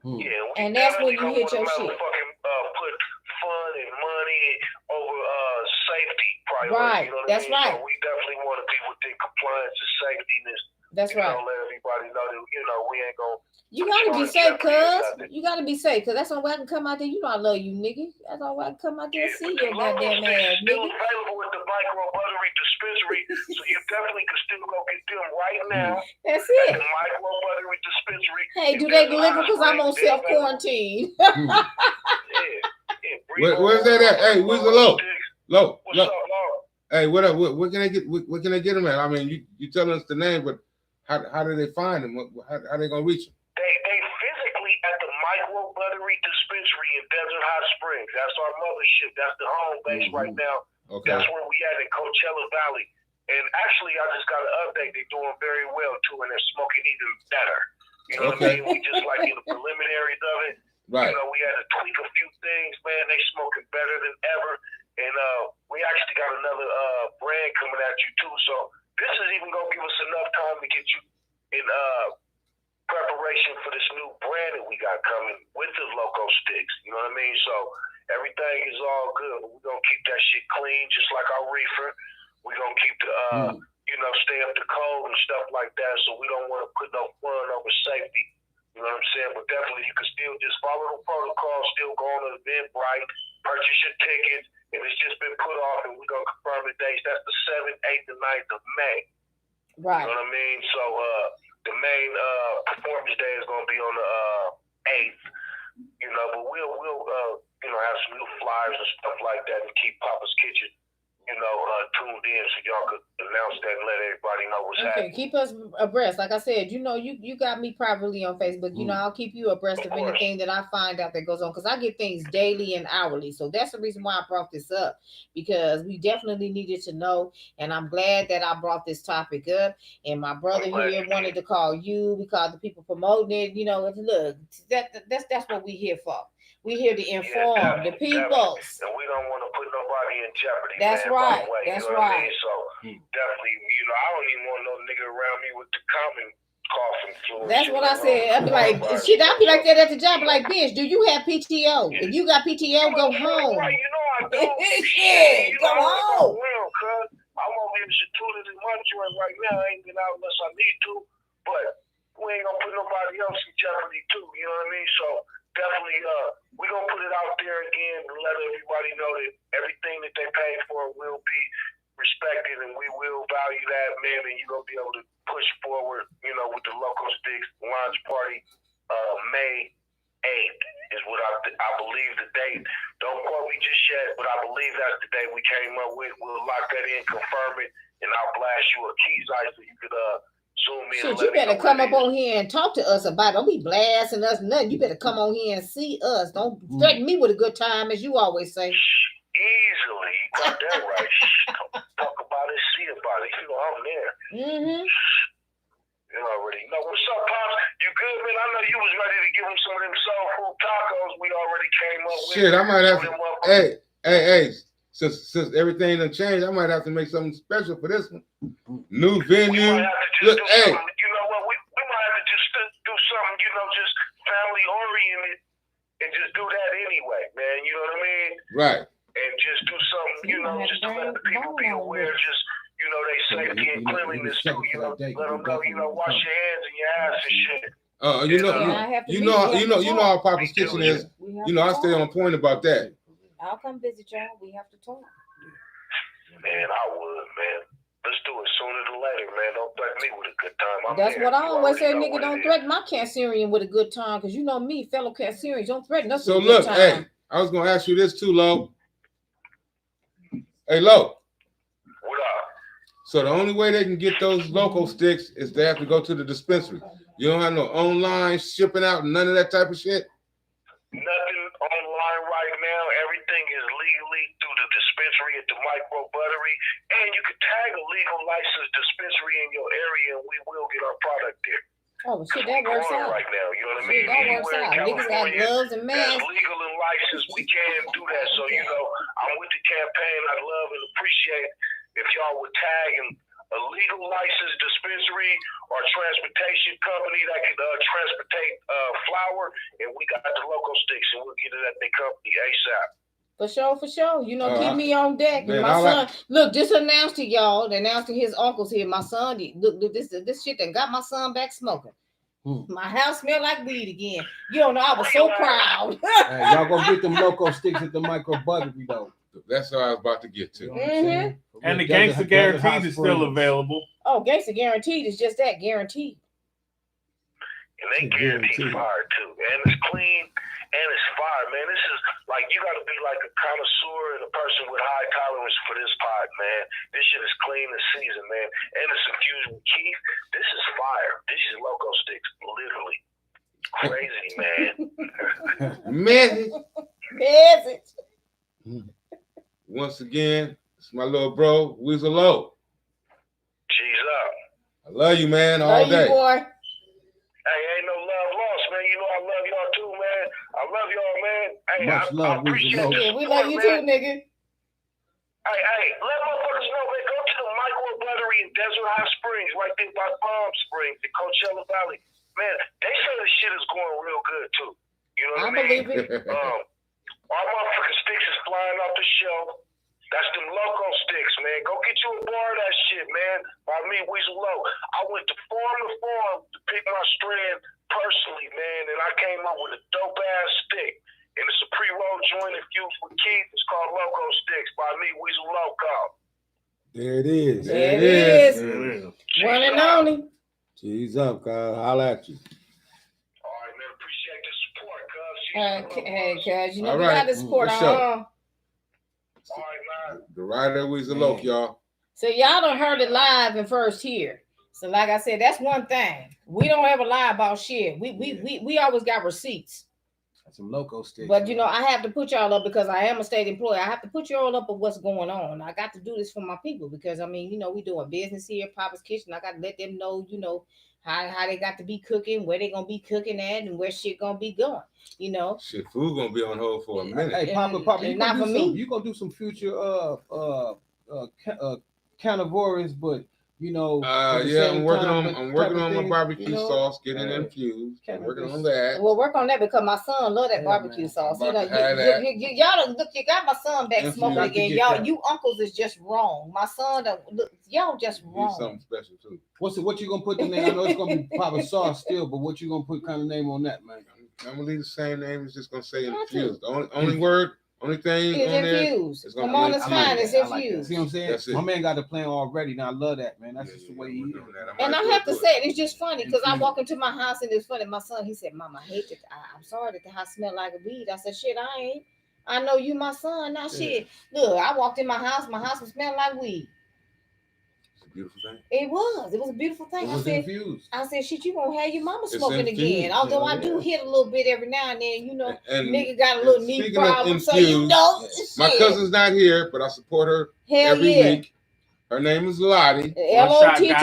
Yeah, and that's when you hit your shit. Put fun and money over safety priority. Right, that's right. So we definitely want to be within compliance and safety. That's right. Let everybody know that we ain't gonna. You gotta be safe, cuz. You gotta be safe, cause that's the way I can come out there. I love you, nigga. That's the way I can come out there and see your goddamn ass, nigga. Still available with the microbuttery dispensary, so you definitely can still go get them right now. That's it. The microbuttery dispensary. Hey, do they deliver? Cause I'm on self quarantine. Where's that at? Hey, where's the low? Low. Hey, what up? What can I get? What can I get them at? I mean, you telling us the name, but how do they find them? How they gonna reach them? They physically at the Microbuttery Dispensary in Desert Hot Springs. That's our mothership. That's the home base right now. Okay. That's where we at in Coachella Valley. And actually, I just got an update. They're doing very well too, and they're smoking even better. What I mean? We just like in the preliminaries of it. Right. We had to tweak a few things, man. They smoking better than ever. And we actually got another brand coming at you too. So this is even gonna give us enough time to get you in preparation for this new brand that we got coming with the Loco Sticks. You know what I mean? So everything is all good. We're gonna keep that shit clean, just like our reefer. We're gonna keep the stay up to code and stuff like that. So we don't want to put no fun over safety. You know what I'm saying? But definitely you can still just follow the protocol, still go on to Eventbrite, purchase your tickets. If it's just been put off and we're going to confirm the dates, that's the 7th, 8th, and 9th of May. Right. You know what I mean? So the main performance day is going to be on the 8th. But we'll have some new flyers and stuff like that and keep Papa's Kitchen tuned in so y'all could announce that and let everybody know what's happening. Keep us abreast. Like I said, you got me privately on Facebook. I'll keep you abreast of anything that I find out that goes on because I get things daily and hourly. So that's the reason why I brought this up because we definitely needed to know. And I'm glad that I brought this topic up. And my brother here wanted to call you because the people promoting it. Look, that's what we're here for. We're here to inform the people. And we don't want to put nobody in jeopardy. That's right. That's right. I mean? So definitely, I don't even want no nigga around me with the common coughing flu. That's what I said. I'd be like, shit, I'd be like that at the job. Like, bitch, do you have PTO? If you got PTO, go home. Right, I do. Shit, go home. I'm over here secluded in my joint right now. I ain't been out unless I need to. But we ain't gonna put nobody else in jeopardy too. You know what I mean? So definitely, we're going to put it out there again and let everybody know that everything that they pay for will be respected and we will value that, man, and you're going to be able to push forward, with the Loco Sticks launch party, May 8th is what I believe the date. Don't quote me just yet, but I believe that's the date we came up with. We'll lock that in, confirm it, and I'll blast you a keys ice so you could shit, you better come up on here and talk to us about it. Don't be blasting us nothing. You better come on here and see us. Don't threaten me with a good time, as you always say. Easily. got that right. Talk about it, see about it. You know, I'm there. Mm-hmm. You already know. What's up, Pops? You good, man? I know you was ready to give him some of them soul food tacos we already came up with. Shit, I might have to. Hey. Since everything done changed, I might have to make something special for this one. New venue. Look, hey. You know what? We might have to just do something, you know, just family oriented and just do that anyway, man. You know what I mean? Right. And just do something, you know, just to let the people be aware, just, you know, they safety and cleanliness too. You know, let them know, you know, wash your hands and your ass and shit. You know how Papa's Kitchen is. You know, I stay on point about that. I'll come visit y'all. We have to talk. Man, I would, man. Let's do it sooner than later, man. Don't threaten me with a good time. That's what I always say, nigga. Don't threaten my Cancerian with a good time, because you know me, fellow Cancerians, don't threaten us with a good time. So look, hey, I was gonna ask you this too, Lo. Hey, Lo. What up? So the only way they can get those local sticks is they have to go to the dispensary. You don't have no online shipping out, none of that type of shit? Nothing online right now. Everything is legally through the dispensary at the Micro Buttery. And you can tag a legal licensed dispensary in your area and we will get our product there. Oh, shit, that works out. Right now, you know what I mean? That works out. Niggas got gloves and masks. That's legal and licensed. We can do that. So, you know, I'm with the campaign. I love and appreciate if y'all would tag a legal licensed dispensary or transportation company that can transportate flour, and we got the local sticks, and we'll get it at their company ASAP. For sure. You know, keep me on deck. Man, my son, look, just announced to y'all, announced to his uncles here. My son, look, this shit that got my son back smoking. My house smelled like weed again. You don't know, I was so proud. Hey, y'all go get them local sticks at the Micro Buttery, though. That's what I was about to get to. Mm-hmm. And the Gangster Guaranteed is still available. Oh, Gangster Guaranteed is just that, guaranteed. And they guarantee fire too. And it's clean and it's fire, man. This is like, you got to be like a connoisseur and a person with high tolerance for this pot, man. This shit is clean and seasoned, man. And it's infused with Keith. This is fire. This is Loco Sticks, literally. Crazy, man. Message. Once again, it's my little bro, Weasel Lo. Cheese up. I love you, man, all day. You, boy. Hey, ain't no love lost, man. You know I love y'all too, man. I love y'all, man. Hey, I appreciate it. We love you too, nigga. Hey, let motherfuckers know, man. Go to the Micro Buttery in Desert Hot Springs, right there by Palm Springs, the Coachella Valley. Man, they say the shit is going real good too. You know what I mean? Believe it. Our motherfucking sticks is flying off the shelf. That's them Loco Sticks, man. Go get you a bar of that shit, man. By me, Weasel Lo. I went to farm to pick my strand personally, man, and I came up with a dope-ass stick. And it's a pre-roll joint infused with Keith. It's called Loco Sticks by me, Weasel Loco. There it is. There it is. One and only. Cheese up, cuz. Holla at you. All right, man. Appreciate the support, cuz. Hey, cuz. You know we got the support. All right, man. The rider Weasel Lo, y'all. So y'all done heard it live and first here. So like I said, that's one thing. We don't ever lie about shit. We always got receipts. That's some Loco Sticks. But you know, I have to put y'all up because I am a state employee. I have to put y'all up of what's going on. I got to do this for my people because I mean, you know, we doing business here, Papa's Kitchen. I got to let them know, you know, how they got to be cooking, where they gonna be cooking at, and where shit gonna be going. You know, shit, food gonna be on hold for a minute. Hey, Papa, you not for me. You gonna do some future carnivores, but you know, I'm working on my barbecue sauce, getting it infused. I'm working on that. Well, work on that because my son love that barbecue sauce. You know, y'all don't look. You got my son back smoking again. Y'all, you uncles is just wrong. My son don't look. Y'all just wrong. Something special too. What you gonna put the name? I know it's gonna be Papa sauce still, but what you gonna put kind of name on that, man? I'm gonna leave the same name. It's just gonna say infused. The only thing it's on infused. There, come on, it's fine. It's infused. See what I'm saying? My man got the plan already. Now I love that, man. That's just the way he is. And I have to say, it's just funny because I walk into my house and it's funny. My son, he said, "Mom, I hate it. I'm sorry that the house smell like a weed." I said, "Shit, I ain't. I know you, my son. Now, shit. Look, I walked in my house. My house was smelling like weed." a beautiful thing. It was a beautiful thing. I said, shit, you won't have your mama smoking again. Although I do hit a little bit every now and then, you know, and nigga got a little knee problem. So you know, my cousin's not here, but I support her every week. Her name is Lottie. Lottie.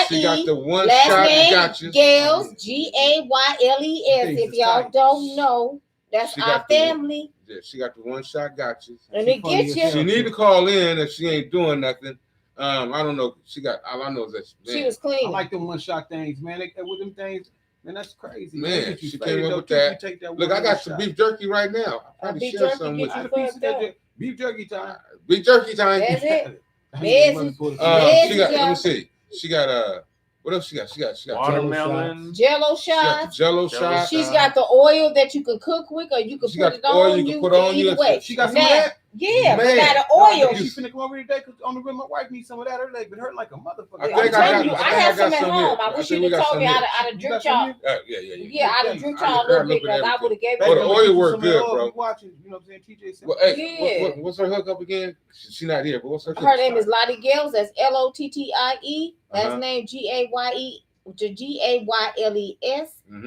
She got the one last shot name, gotcha. Gales, Gayles. If y'all don't know, that's our family. She got the one shot gotcha. And it gets you. She need to call in if she ain't doing nothing. I don't know. She got all I know is that she was clean. I like them one shot things, man. With them things, man, that's crazy. Man, she came up with that. Look, I got some beef jerky right now. I probably share some with you. Beef jerky time. Beef jerky time. That's it. She got. Let me see. She got what else she got? She got watermelon, Jello shots. Jello shots. She's got the oil that you can cook with, or you can put it on you. Put on you. She got some of that. Yeah, we got an oil. She's finna come over today because on the room, my wife needs some of that. Her leg been hurt like a motherfucker. I have some at home. I wish you'd have told me I'd have drink y'all. Yeah, I'd have drink y'all a little bit because I would have gave it. Oh, the oil worked good, bro. Watching, you know what I'm saying? TJ. Well, hey, what's her hookup again? She's not here, but what's her? Her name is Lottie Gales. That's Lottie. Last name Gayles.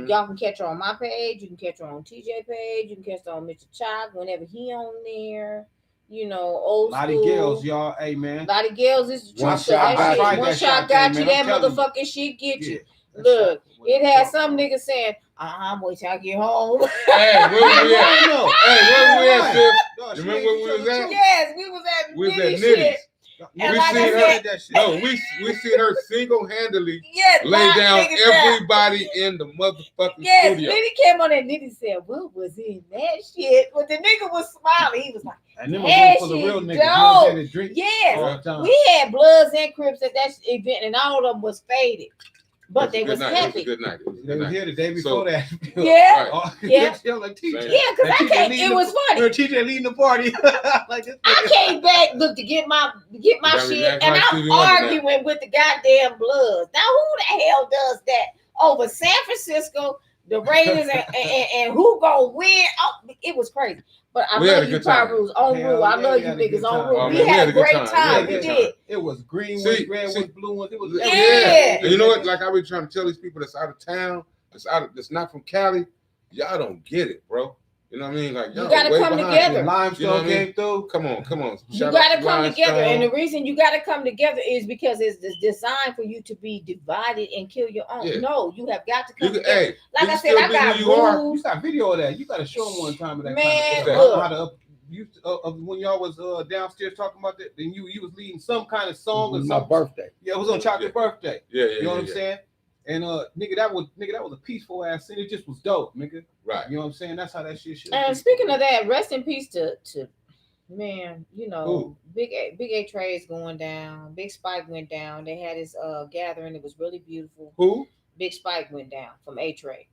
Y'all can catch her on my page. You can catch her on TJ page. You can catch her on Mr. Chalk whenever he on there. You know, old Lottie school. Gales, y'all. Hey, man. Lottie Gales is the truth. One shot got you. That motherfucking shit get you. Look, it had some niggas saying, I'm waiting till I get home. Hey, where we at? Hey, where we at, sis? You remember where we was at? Yes, we was at Nitty's. And like I said, we see her single-handedly lay down everybody in the motherfucking studio. Nitty came on and Nitty said, what was in that shit? But the nigga was smiling. He was like, that for the real niggas. Yes. We had Bloods and Crips at that event, and all of them was faded. But they was happy. It was a good night. They were here the day before that. Yeah. Yeah, because I can't. It was funny. TJ leading the party. I came back to get my shit, and I'm arguing with the goddamn Bloods. Now, who the hell does that over San Francisco, the Raiders, and who gonna win? Oh, it was crazy. But I love you, Pyros, on rule. I love you niggas on rule. We had a great time. We did. It was green ones, red ones, blue ones. It was And you know what? Like I be trying to tell these people that's out of town, that's not from Cali, y'all don't get it, bro. You know what I mean? Like you gotta come together. Limestone came through. Come on. You gotta come together, and the reason you gotta come together is because it's designed for you to be divided and kill your own. Yeah. No, you have got to come together. Hey, like I said, I got rules. You got video of that. You gotta show them one time of that. Man, kind of when y'all was downstairs talking about that, then you was leading some kind of song or something. My birthday. Yeah, it was on Chocolate Birthday. Yeah. You know what I'm saying? And nigga, that was a peaceful ass scene. It just was dope, nigga. Right. You know what I'm saying? That's how that shit should. And speaking of that, rest in peace to man. You know, Big A Trey's going down. Big Spike went down. They had his gathering. It was really beautiful. Who? Big Spike went down from A Trey.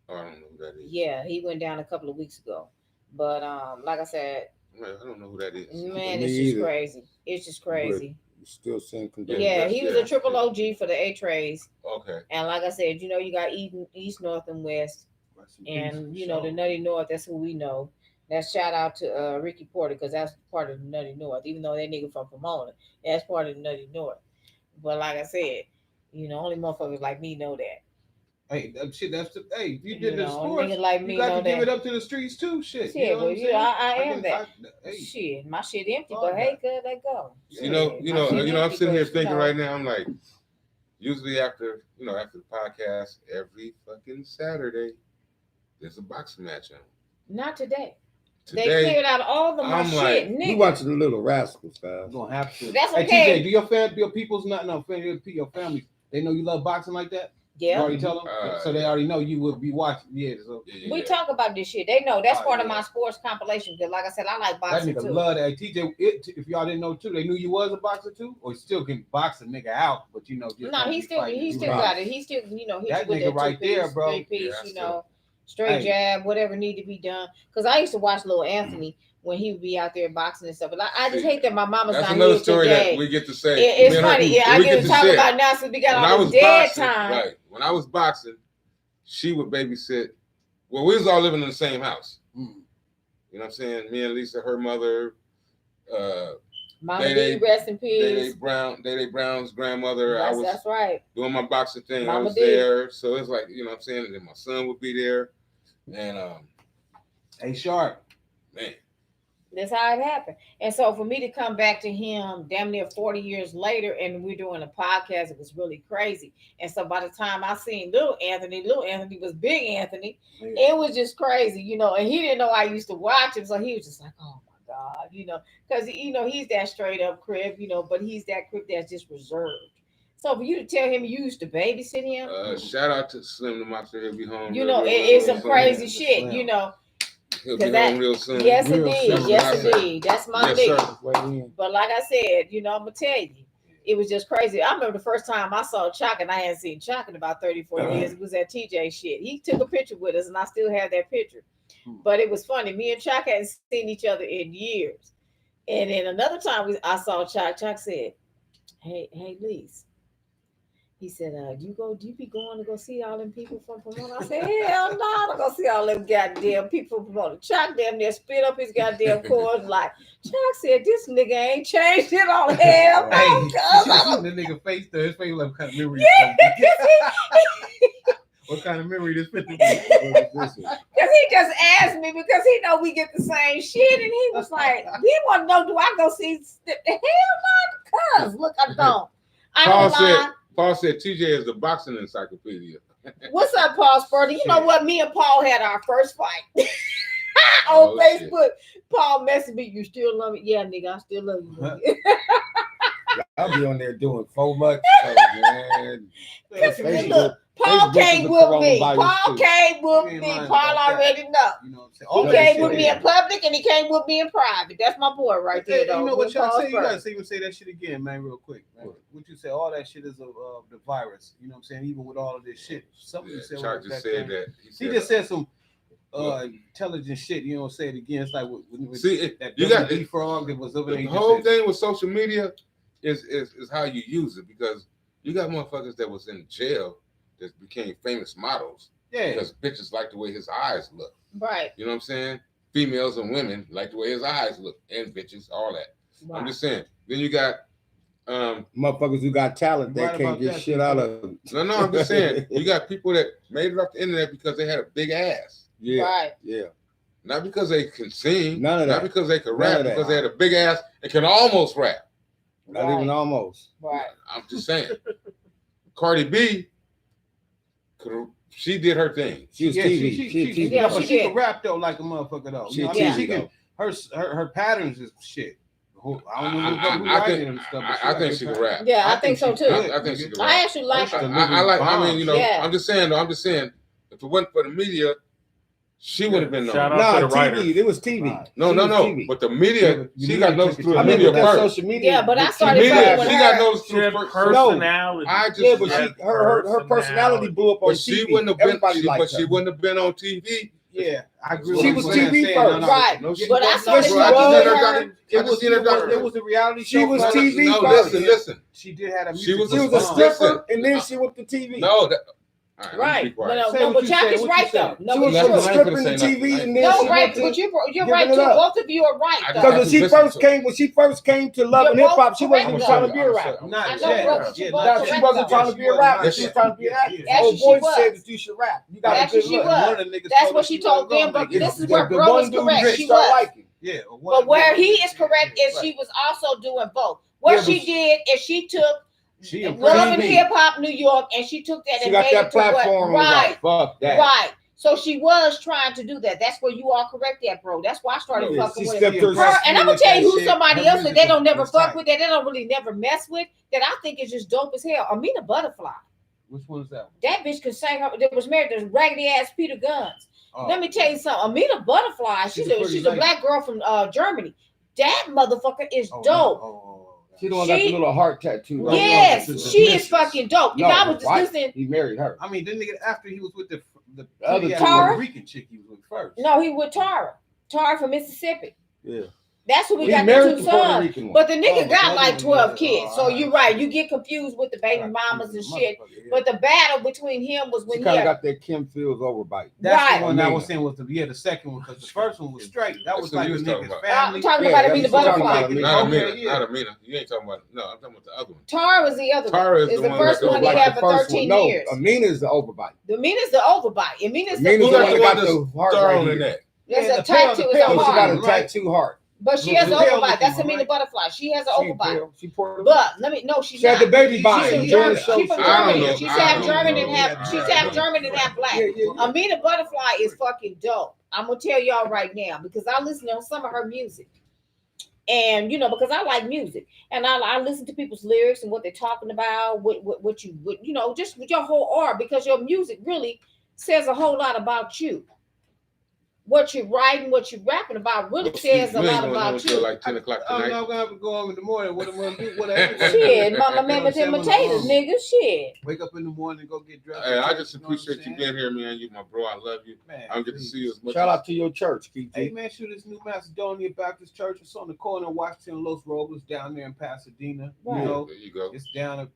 I don't know who that is. Yeah, he went down a couple of weeks ago. But like I said, man, I don't know who that is. Man, it's just crazy. It's just crazy. Still saying condolences. Yeah, he was a triple OG for the A-Trays. Okay. And like I said, you know, you got East, North, and West. And, you know, the Nutty North, that's who we know. That's shout out to Ricky Porter, because that's part of the Nutty North. Even though that nigga from Pomona, that's part of the Nutty North. But like I said, you know, only motherfuckers like me know that. Hey, shit, you did the sports. Like me you got to give that. it up to the streets too, shit. Yeah, you know I am that. Shit, my shit empty, but hey, good, let go. You know, I'm sitting here thinking right now, I'm like, usually after the podcast, every fucking Saturday, there's a boxing match on. Not today. They cleared out all the my shit, nigga. We watching the Little Rascals, guys. You're gonna have to. That's okay. Hey, TJ, do your people's your family, they know you love boxing like that? Yeah. You already tell them? So they already know you will be watching. Yeah. So. We talk about this shit. They know. That's part of my sports compilation. Because like I said, I like boxing that nigga too. Love that. TJ, if y'all didn't know too, they knew you was a boxer too? Or still can box a nigga out, but you know. No, he still got it. He still, hit that you with nigga right there, bro. Three-piece, straight jab, whatever need to be done. Because I used to watch Lil Anthony when he would be out there boxing and stuff. But I just hate that my mama's not here today. That's another story that we get to say. It's funny. Yeah, I get to talk about now since we got all this dead time. Right. When I was boxing, she would babysit. Well, we was all living in the same house. You know what I'm saying? Me and Lisa, her mother, Mama D, rest in peace. Day Brown's grandmother. That's right. Doing my boxing thing. Mama I was D. there. So it's like, you know what I'm saying? And then my son would be there. And hey Sharp. Man. That's how it happened. And so for me to come back to him damn near 40 years later and we're doing a podcast, it was really crazy. And so by the time I seen little Anthony was big Anthony. Yeah. It was just crazy, you know, and he didn't know I used to watch him. So he was just like, oh my God, you know, because, you know, he's that straight up crib, you know, but he's that crib that's just reserved. So for you to tell him you used to babysit him. Shout out to Slim the Monster. He'll be home. You know, it's some crazy shit, you know. He'll be home real soon. Yes, indeed. That's my nigga. But like I said, you know, I'm gonna tell you, it was just crazy. I remember the first time I saw Chuck, and I hadn't seen Chuck in about 34 years. It was at TJ shit. He took a picture with us, and I still have that picture. But it was funny. Me and Chuck hadn't seen each other in years. And then another time I saw Chuck. Chuck said, "Hey, Lise." He said, do you be going to go see all them people from Pomona? I said, hell no, I don't go see all them goddamn people from Pomona. Chuck damn near spit up his goddamn cords like, Chuck said, this nigga ain't changed it all. Hell no. The nigga face, his face like, what kind of memory? What kind of memory this 50? Because he just asked me because he know we get the same shit. And he was like, he want to know, do I go see? Hell no, cuz, look, I don't. I don't lie. Paul said TJ is the boxing encyclopedia. What's up, Paul Spurdy? You know what? Me and Paul had our first fight on Facebook. Shit. Paul messaged me, you still love me? Yeah, nigga, I still love you. I'll be on there doing so much. Man. Look, Paul can't whoop me. Paul can't whoop me. Paul already know. You know he can't whoop me in public and he can't whoop me in private. That's my boy right there, though. You know what y'all say? You gotta even say that shit again, man, real quick. Man. What you say? All that shit is of the virus. You know what I'm saying? Even with all of this shit. Something you said. Chuck just said that. He just said some intelligent shit. You don't say it again. It's like that you got the frog that was over there. The whole thing with social media is how you use it, because you got motherfuckers that was in jail that became famous models. Yeah. Because bitches like the way his eyes look. Right. You know what I'm saying? Females and women like the way his eyes look, and bitches, all that. Right. I'm just saying. Then you got motherfuckers who got talent that can't get shit out of them. No, I'm just saying. You got people that made it off the internet because they had a big ass. Yeah. Right. Yeah. Not because they can sing. None of that. Not because they could rap, because they had a big ass and can almost rap. Not even almost. Right. I'm just saying. Cardi B, she did her thing. She was TV. She could rap though like a motherfucker though. You know what I mean? She can, her patterns is shit. I don't know who writing them stuff. I think she can rap. Yeah, I think so too. I think she can rap. I actually like her. I mean, you know, I'm just saying if it wasn't for the media, she would have been known. No, TV. It was TV. No. But the media, she got noticed through the media first. Social media. Yeah, but I started she got noticed through personality. But her personality blew up on TV. She wouldn't have been on TV. Yeah, I agree. She was TV first, right? But I started her. It was a reality show. She was TV. No, listen. She did have a music. She was a stripper, and then she went to TV. No, right. But Jack is right though. No, she was stripping the TV, and then right. But you're right too. Both of you are right. Because when she first came to Love and Hip Hop, she wasn't even trying to be a rapper. Not yet. She wasn't trying to be a rapper. She was trying to be an actress. Old boy said that you should rap. You got a good look. That's what she told them. But this is where bro was correct. She was. Yeah. But where he is correct is she was also doing both. What she did is she took Love and Hip Hop New York, and she took that and made it to platform. Right. Fuck that. Right. So she was trying to do that. That's where you are correct at, bro. That's why I started fucking with her. And I'm gonna tell you who somebody else that they don't never fuck with, that they don't really never mess with, that I think is just dope as hell. Amina Butterfly. Which one is that? That bitch could sing her. That was married to raggedy ass Peter Guns. Let me tell you something. Amina Butterfly. She's a black girl from Germany. That motherfucker is dope. She the one got the little heart tattoo. Yes, she is fucking dope. No, I was just listening. He married her. I mean, the nigga after he was with the other Tara Rican chick he was with first. No, he with Tara from Mississippi. Yeah. That's who we got the 2 sons. But the nigga got like 12 kids. So you're right. You get confused with the baby mamas and shit. But the battle between him was when he kind of got that Kim Fields overbite. That's the one I was saying was the second one, because the first one was straight. That was like the nigga's family. I'm talking about Amina Butterfly. Not Amina. You ain't talking about. No, I'm talking about the other one. Tara was the other one. Tara is the first one he had for 13 years. No, Amina is the overbite. Amina's the overbite. Amina's the one that got the heart right in that. There's a tattoo. It's a heart. She got a tattoo heart. But she has an overbite. That's Amina Butterfly. She has an overbite. But she's she had the baby body. She's from Germany. She's half German and half black. Amina Butterfly is fucking dope. I'm gonna tell y'all right now because I listen to some of her music. And because I like music and I listen to people's lyrics and what they're talking about, what just with your whole art, because your music really says a whole lot about you. What you're writing, what you're rapping about really says a lot about you. Like 10 o'clock tonight. I'm gonna have to go home in the morning. What I'm gonna do? Whatever. Shit, mama, mammoth and potatoes, nigga. Shit. Wake up in the morning and go get dressed. Hey, I just appreciate you being here, man. You my bro. I love you. Man, I'm getting to see you as much. Shout out to your church, KT. Hey man, shoot, this New Macedonia Baptist Church. It's on the corner of Washington and Los Robles down there in Pasadena. Right. There you go. It's down at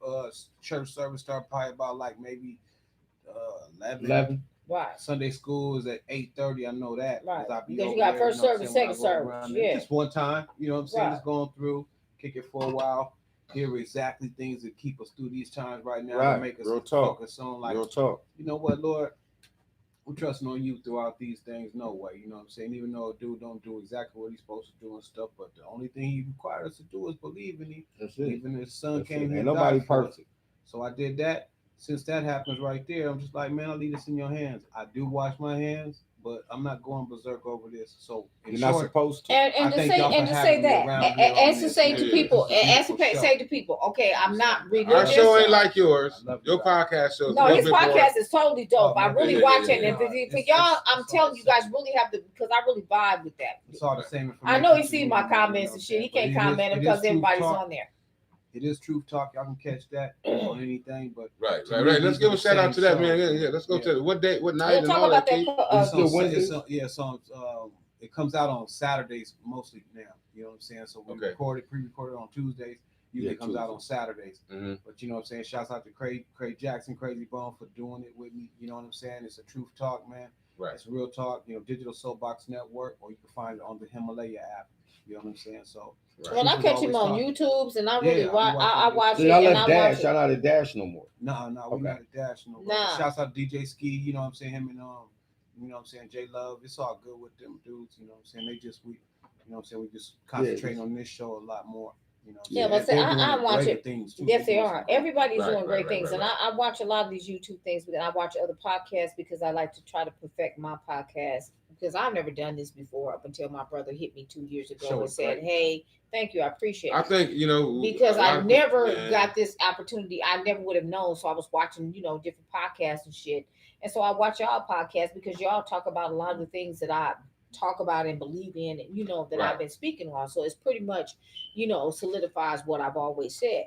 church service start probably about like maybe 11. Right. Sunday school is at 8:30. I know that. Right. Because you got first service, second service. Yeah. Just one time. You know what I'm saying? Just going through, kick it for a while, hear exactly things that keep us through these times right now. Right. To make us focus on like, real talk. You know what, Lord? We're trusting on you throughout these things. No way. You know what I'm saying? Even though a dude don't do exactly what he's supposed to do and stuff, but the only thing he required us to do is believe in him. That's it. Even his son came here. Ain't nobody perfect. So I did that. Since that happens right there, I'm just like, man, I'll leave this in your hands. I do wash my hands, but I'm not going berserk over this. So you're not supposed to. And to say that, and to say to people, say to people, okay, I'm not religious. Our show ain't like yours. Your podcast show. No, his podcast is totally dope. I really watch it, and for y'all, I'm telling you guys really have to, because I really vibe with that. It's all the same. I know he sees my comments and shit. He can't comment because everybody's on there. It is truth talk. Y'all can catch that on anything, but right. Let's give a shout out to that, man. Yeah. Let's go to what day, what night, and all that. It comes out on Saturdays mostly now. You know what I'm saying? So we pre-recorded on Tuesdays. Usually comes out on Saturdays. Mm-hmm. But you know what I'm saying? Shouts out to Craig Jackson, Crazy Bone for doing it with me. You know what I'm saying? It's a truth talk, man. Right. It's real talk. Digital Soapbox Network, or you can find it on the Himalaya app. You know what I'm saying? So. Right. Well, I catch him on YouTube's, and I really watch. I watch it. And I watch it. Y'all not at Dash no more. No, we're not at Dash no more. Nah. Shouts out to DJ Ski. You know what I'm saying? Him and you know what I'm saying, J Love. It's all good with them dudes. You know what I'm saying? We just concentrate on this show a lot more. You know. But I watch it. Yes, they are. Everybody's doing great things, and I watch a lot of these YouTube things, but I watch other podcasts because I like to try to perfect my podcast. Because I've never done this before up until my brother hit me 2 years ago and said, "Hey, thank you, I appreciate it." I think because I never got this opportunity. I never would have known. So I was watching, different podcasts and shit. And so I watch y'all podcasts because y'all talk about a lot of the things that I talk about and believe in, and that I've been speaking on. So it's pretty much, solidifies what I've always said.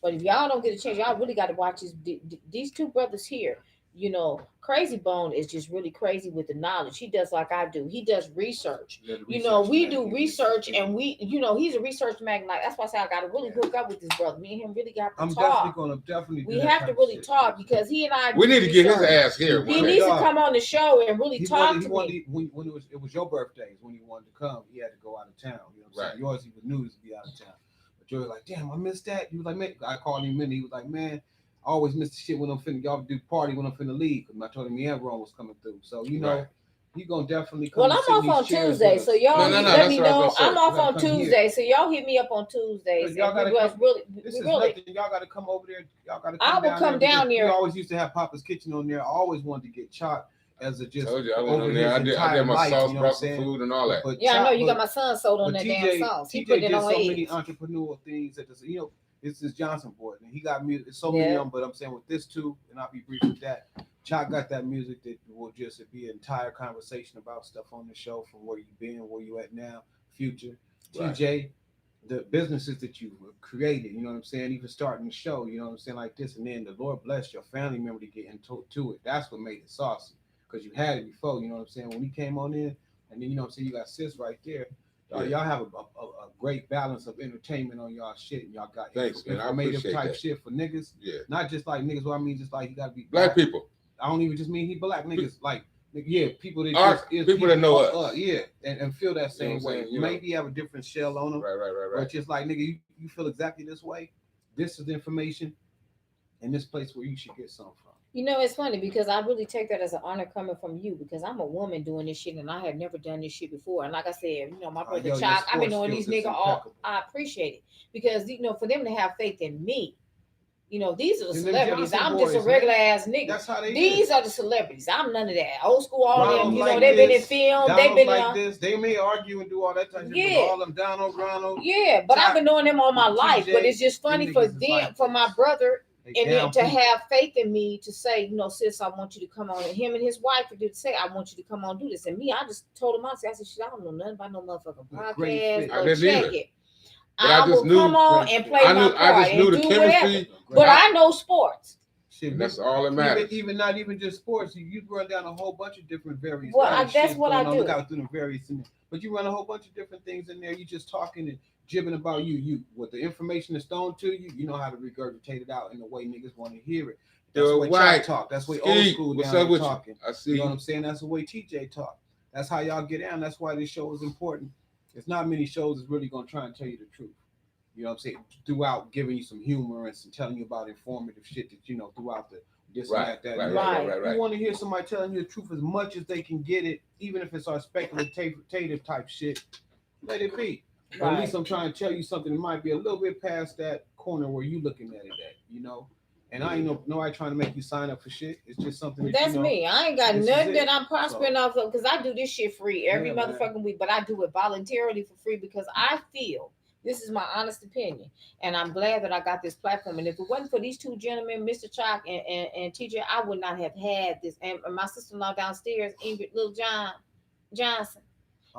But if y'all don't get a chance, y'all really got to watch these two brothers here. Crazy Bone is just really crazy with the knowledge. He does like I do. He does research. We do research, and he's a research magnate. That's why I say I got to really hook up with this brother. Me and him really got to talk. We have to really talk because he and I. We need to get his ass here. He needs to come on the show and really talk to me. When it was your birthday, when he wanted to come, he had to go out of town. You know what I'm saying? Yours, he was new to be out of town. But you were like, damn, I missed that. He was like, man, I called him in. He was like, man, I always miss the shit when I'm finna y'all do party when I'm finna leave. Because I told him Ron was coming through. So you gonna definitely come. Well, I'm off on Tuesday, so y'all let me know. I'm off on Tuesday, so y'all hit me up on Tuesdays. Y'all gotta y'all gotta come over there. Y'all gotta come. I will come down there. We always used to have Papa's Kitchen on there. I always wanted to get Choc as a just. Told you I went on there. I did my sauce, brought some food, and all that. But I know you got my son sold on that damn sauce. He put it on so many entrepreneurial things that this is Johnson boy, and he got music. So many of them, but I'm saying with this too, and I'll be brief with that. Choc got that music that will just be an entire conversation about stuff on the show from where you've been, where you at now, future. TJ, the businesses that you've created, you know what I'm saying? Even starting the show, you know what I'm saying, like this, and then the Lord bless your family member to get into it. That's what made it saucy, because you had it before, you know what I'm saying? When he came on in, and then you know what I'm saying, you got sis right there. Y'all have a great balance of entertainment on y'all shit, and y'all got informative type shit for niggas. Yeah, not just like niggas. What I mean, just like you gotta be black people. I don't even just mean he black niggas. Like people that people that know us. And feel that same way. Maybe have a different shell on them. Right. But just like nigga, you feel exactly this way. This is the information, and this place where you should get some from. You know, it's funny because I really take that as an honor coming from you because I'm a woman doing this shit and I have never done this shit before. And like I said, my brother Chuck, I've been knowing these niggas I appreciate it because, for them to have faith in me, these are the celebrities. I'm just a regular ass nigga. That's how these are the celebrities. I'm none of that. Old school, all them, they've been in film. They've been like this. They may argue and do all that type of shit. All them down on ground. Yeah, but I've been knowing them all my life. But it's just funny for them, for my brother, and then to have faith in me to say, sis, I want you to come on. And him and his wife did say, I want you to come on and do this. And me, I just told him, I said, shit, I don't know nothing about no motherfucking podcast or check it. I will come on and play my part and do whatever. But I know sports. Shit, that's all that matters. Even not even just sports. You run down a whole bunch of different various. Well, that's what I do. Look out through the various, but you run a whole bunch of different things in there. You just talking and jibbing about you. What the information is thrown to you, you know how to regurgitate it out in the way niggas want to hear it. That's the way y'all talk. That's the way old school down talking. I see. You know what I'm saying? That's the way TJ talk. That's how y'all get down. That's why this show is important. There's not many shows that's really gonna try and tell you the truth. You know what I'm saying? Throughout giving you some humor and some telling you about informative shit that throughout the this and that. Right. You want to hear somebody telling you the truth as much as they can get it, even if it's our speculative type shit. Let it be. Right. At least I'm trying to tell you something that might be a little bit past that corner where you looking at it at, And I ain't nobody trying to make you sign up for shit. It's just something that's me. I ain't got nothing that I'm prospering off of because I do this shit free every motherfucking week, but I do it voluntarily for free because I feel. This is my honest opinion, and I'm glad that I got this platform. And if it wasn't for these two gentlemen, Mr. Chalk and TJ, I would not have had this. And my sister-in-law downstairs, Ingrid Little Johnson.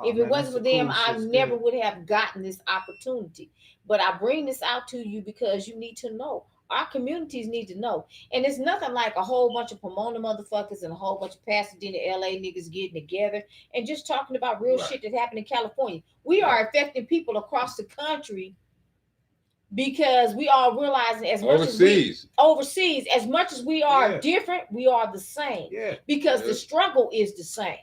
If it wasn't for them, I never would have gotten this opportunity. But I bring this out to you because you need to know. Our communities need to know. And it's nothing like a whole bunch of Pomona motherfuckers and a whole bunch of Pasadena, LA niggas getting together and just talking about real shit that happened in California. We are affecting people across the country because we are realizing as much overseas, as much as we are different, we are the same. Yeah. Because the struggle is the same.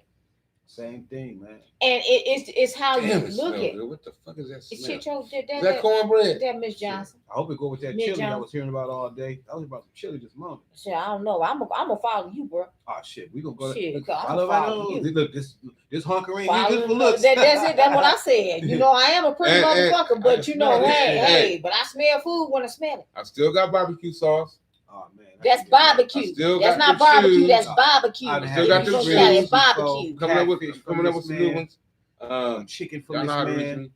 Same thing, man. And it's how you look at it. What the fuck is that smell? Is that cornbread? That Miss Johnson. I hope it go with that chili I was hearing about all day. I was about some chili this morning. Shit, I don't know. I'm gonna follow you, bro. Oh shit, we gonna go. Shit, follow you. Look, this hunkering ain't good for looks. That's it. That's what I said. I am a pretty motherfucker, but hey, but I smell food when I smell it. I still got barbecue sauce. Oh man. That's barbecue. That's not barbecue. That's barbecue. I still got the ribs. Barbecue. Coming up with some new ones. Chicken from this man.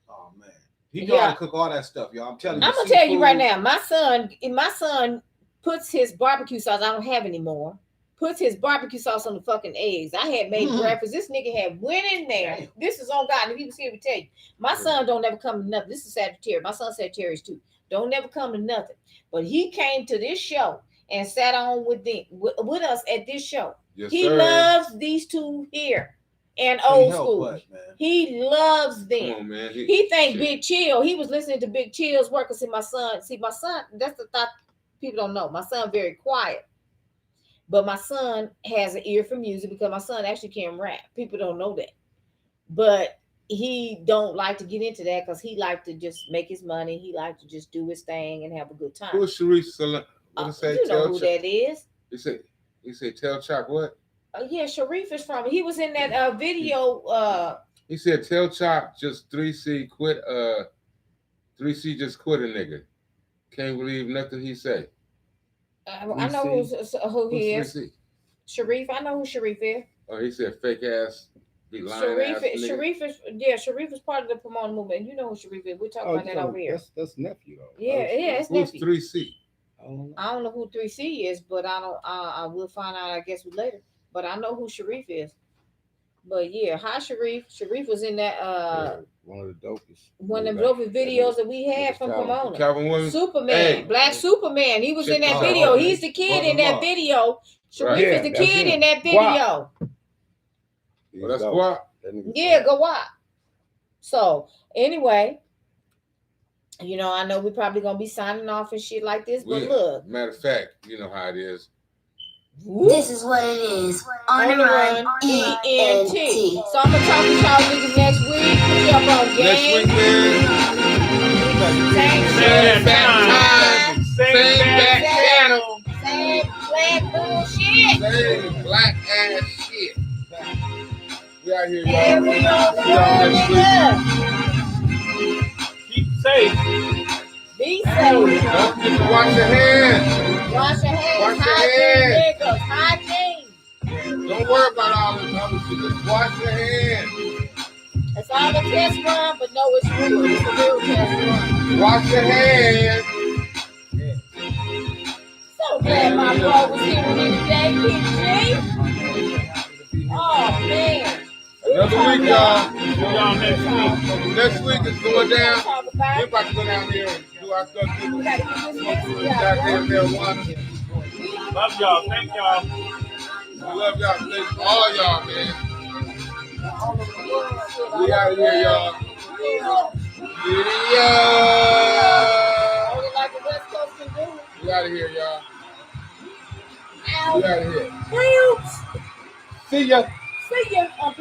Oh man, he know how to cook all that stuff, y'all. I'm telling you. I'm gonna tell you right now. My son puts his barbecue sauce. I don't have any more. Puts his barbecue sauce on the fucking eggs. I had made breakfast. This nigga had went in there. Damn. This is on God. If he was here, we tell you. My son don't never come to nothing. This is Sagittarius. My son Sagittarius too. Don't never come to nothing. But he came to this show and sat on with us at this show. Yes, he loves these two here and old school. He loves them. Come on, man. He think Big Chill. He was listening to Big Chill's work and see my son. That's the thought people don't know. My son very quiet. But my son has an ear for music because my son actually can rap. People don't know that. But he don't like to get into that because he like to just make his money. He like to just do his thing and have a good time. Who is Sharif Salam? You know who that is. He said tell Chalk what? Yeah, Sharif is from. He was in that video. He said tell Chalk just 3C quit. 3C just quit a nigga. Can't believe nothing he say. I know who he is. 3C? Sharif. I know who Sharif is. Oh, he said fake ass. Sharif is part of the Pomona movement. You know who Sharif is. We're talking about that over here. That's nephew though. Yeah, it's nephew. Who's 3C? I don't know who 3C is, but I will find out, I guess, later. But I know who Sharif is. But yeah, hi Sharif. Sharif was in that one of the dopest. One of the dopest videos that we had from Pomona. Calvin Superman, Black Superman. He was in that video. He's the kid in that video. Sharif is the kid in that video. Well, that's Guap. Yeah, Guap. So anyway, you know, I know we're probably gonna be signing off and shit like this, but look. Matter of fact, you know how it is. This is what it is. On the run, ENT. So I'm gonna talk to y'all niggas next week. Put you up on game. Next week, man. Same time. Same back channel. Same black bullshit. Same black ass shit. We out here, y'all. And we on the run, Keep safe. Be safe. Don't forget to wash your hands. Wash your hands. Wash your Hygiene, hands. niggas. Hygiene. Don't worry about all this other shit. Just wash your hands. It's all a test run, but no, it's real. It's a real test run. Wash your hands. So glad my bro was here with me today, King G. Oh, man. Another week, y'all. See y'all next week. Next week is going down. Talk We're about about to go down here and do our stuff. we gotta get this next week out, Goddamn bro. marijuana. Love y'all. Thank y'all. We love y'all. Thank all y'all, man. We out of here, y'all. Yeah. Only like the West Coast can do. We out of here, y'all. Ow. We out of here. Damn. See ya. See ya on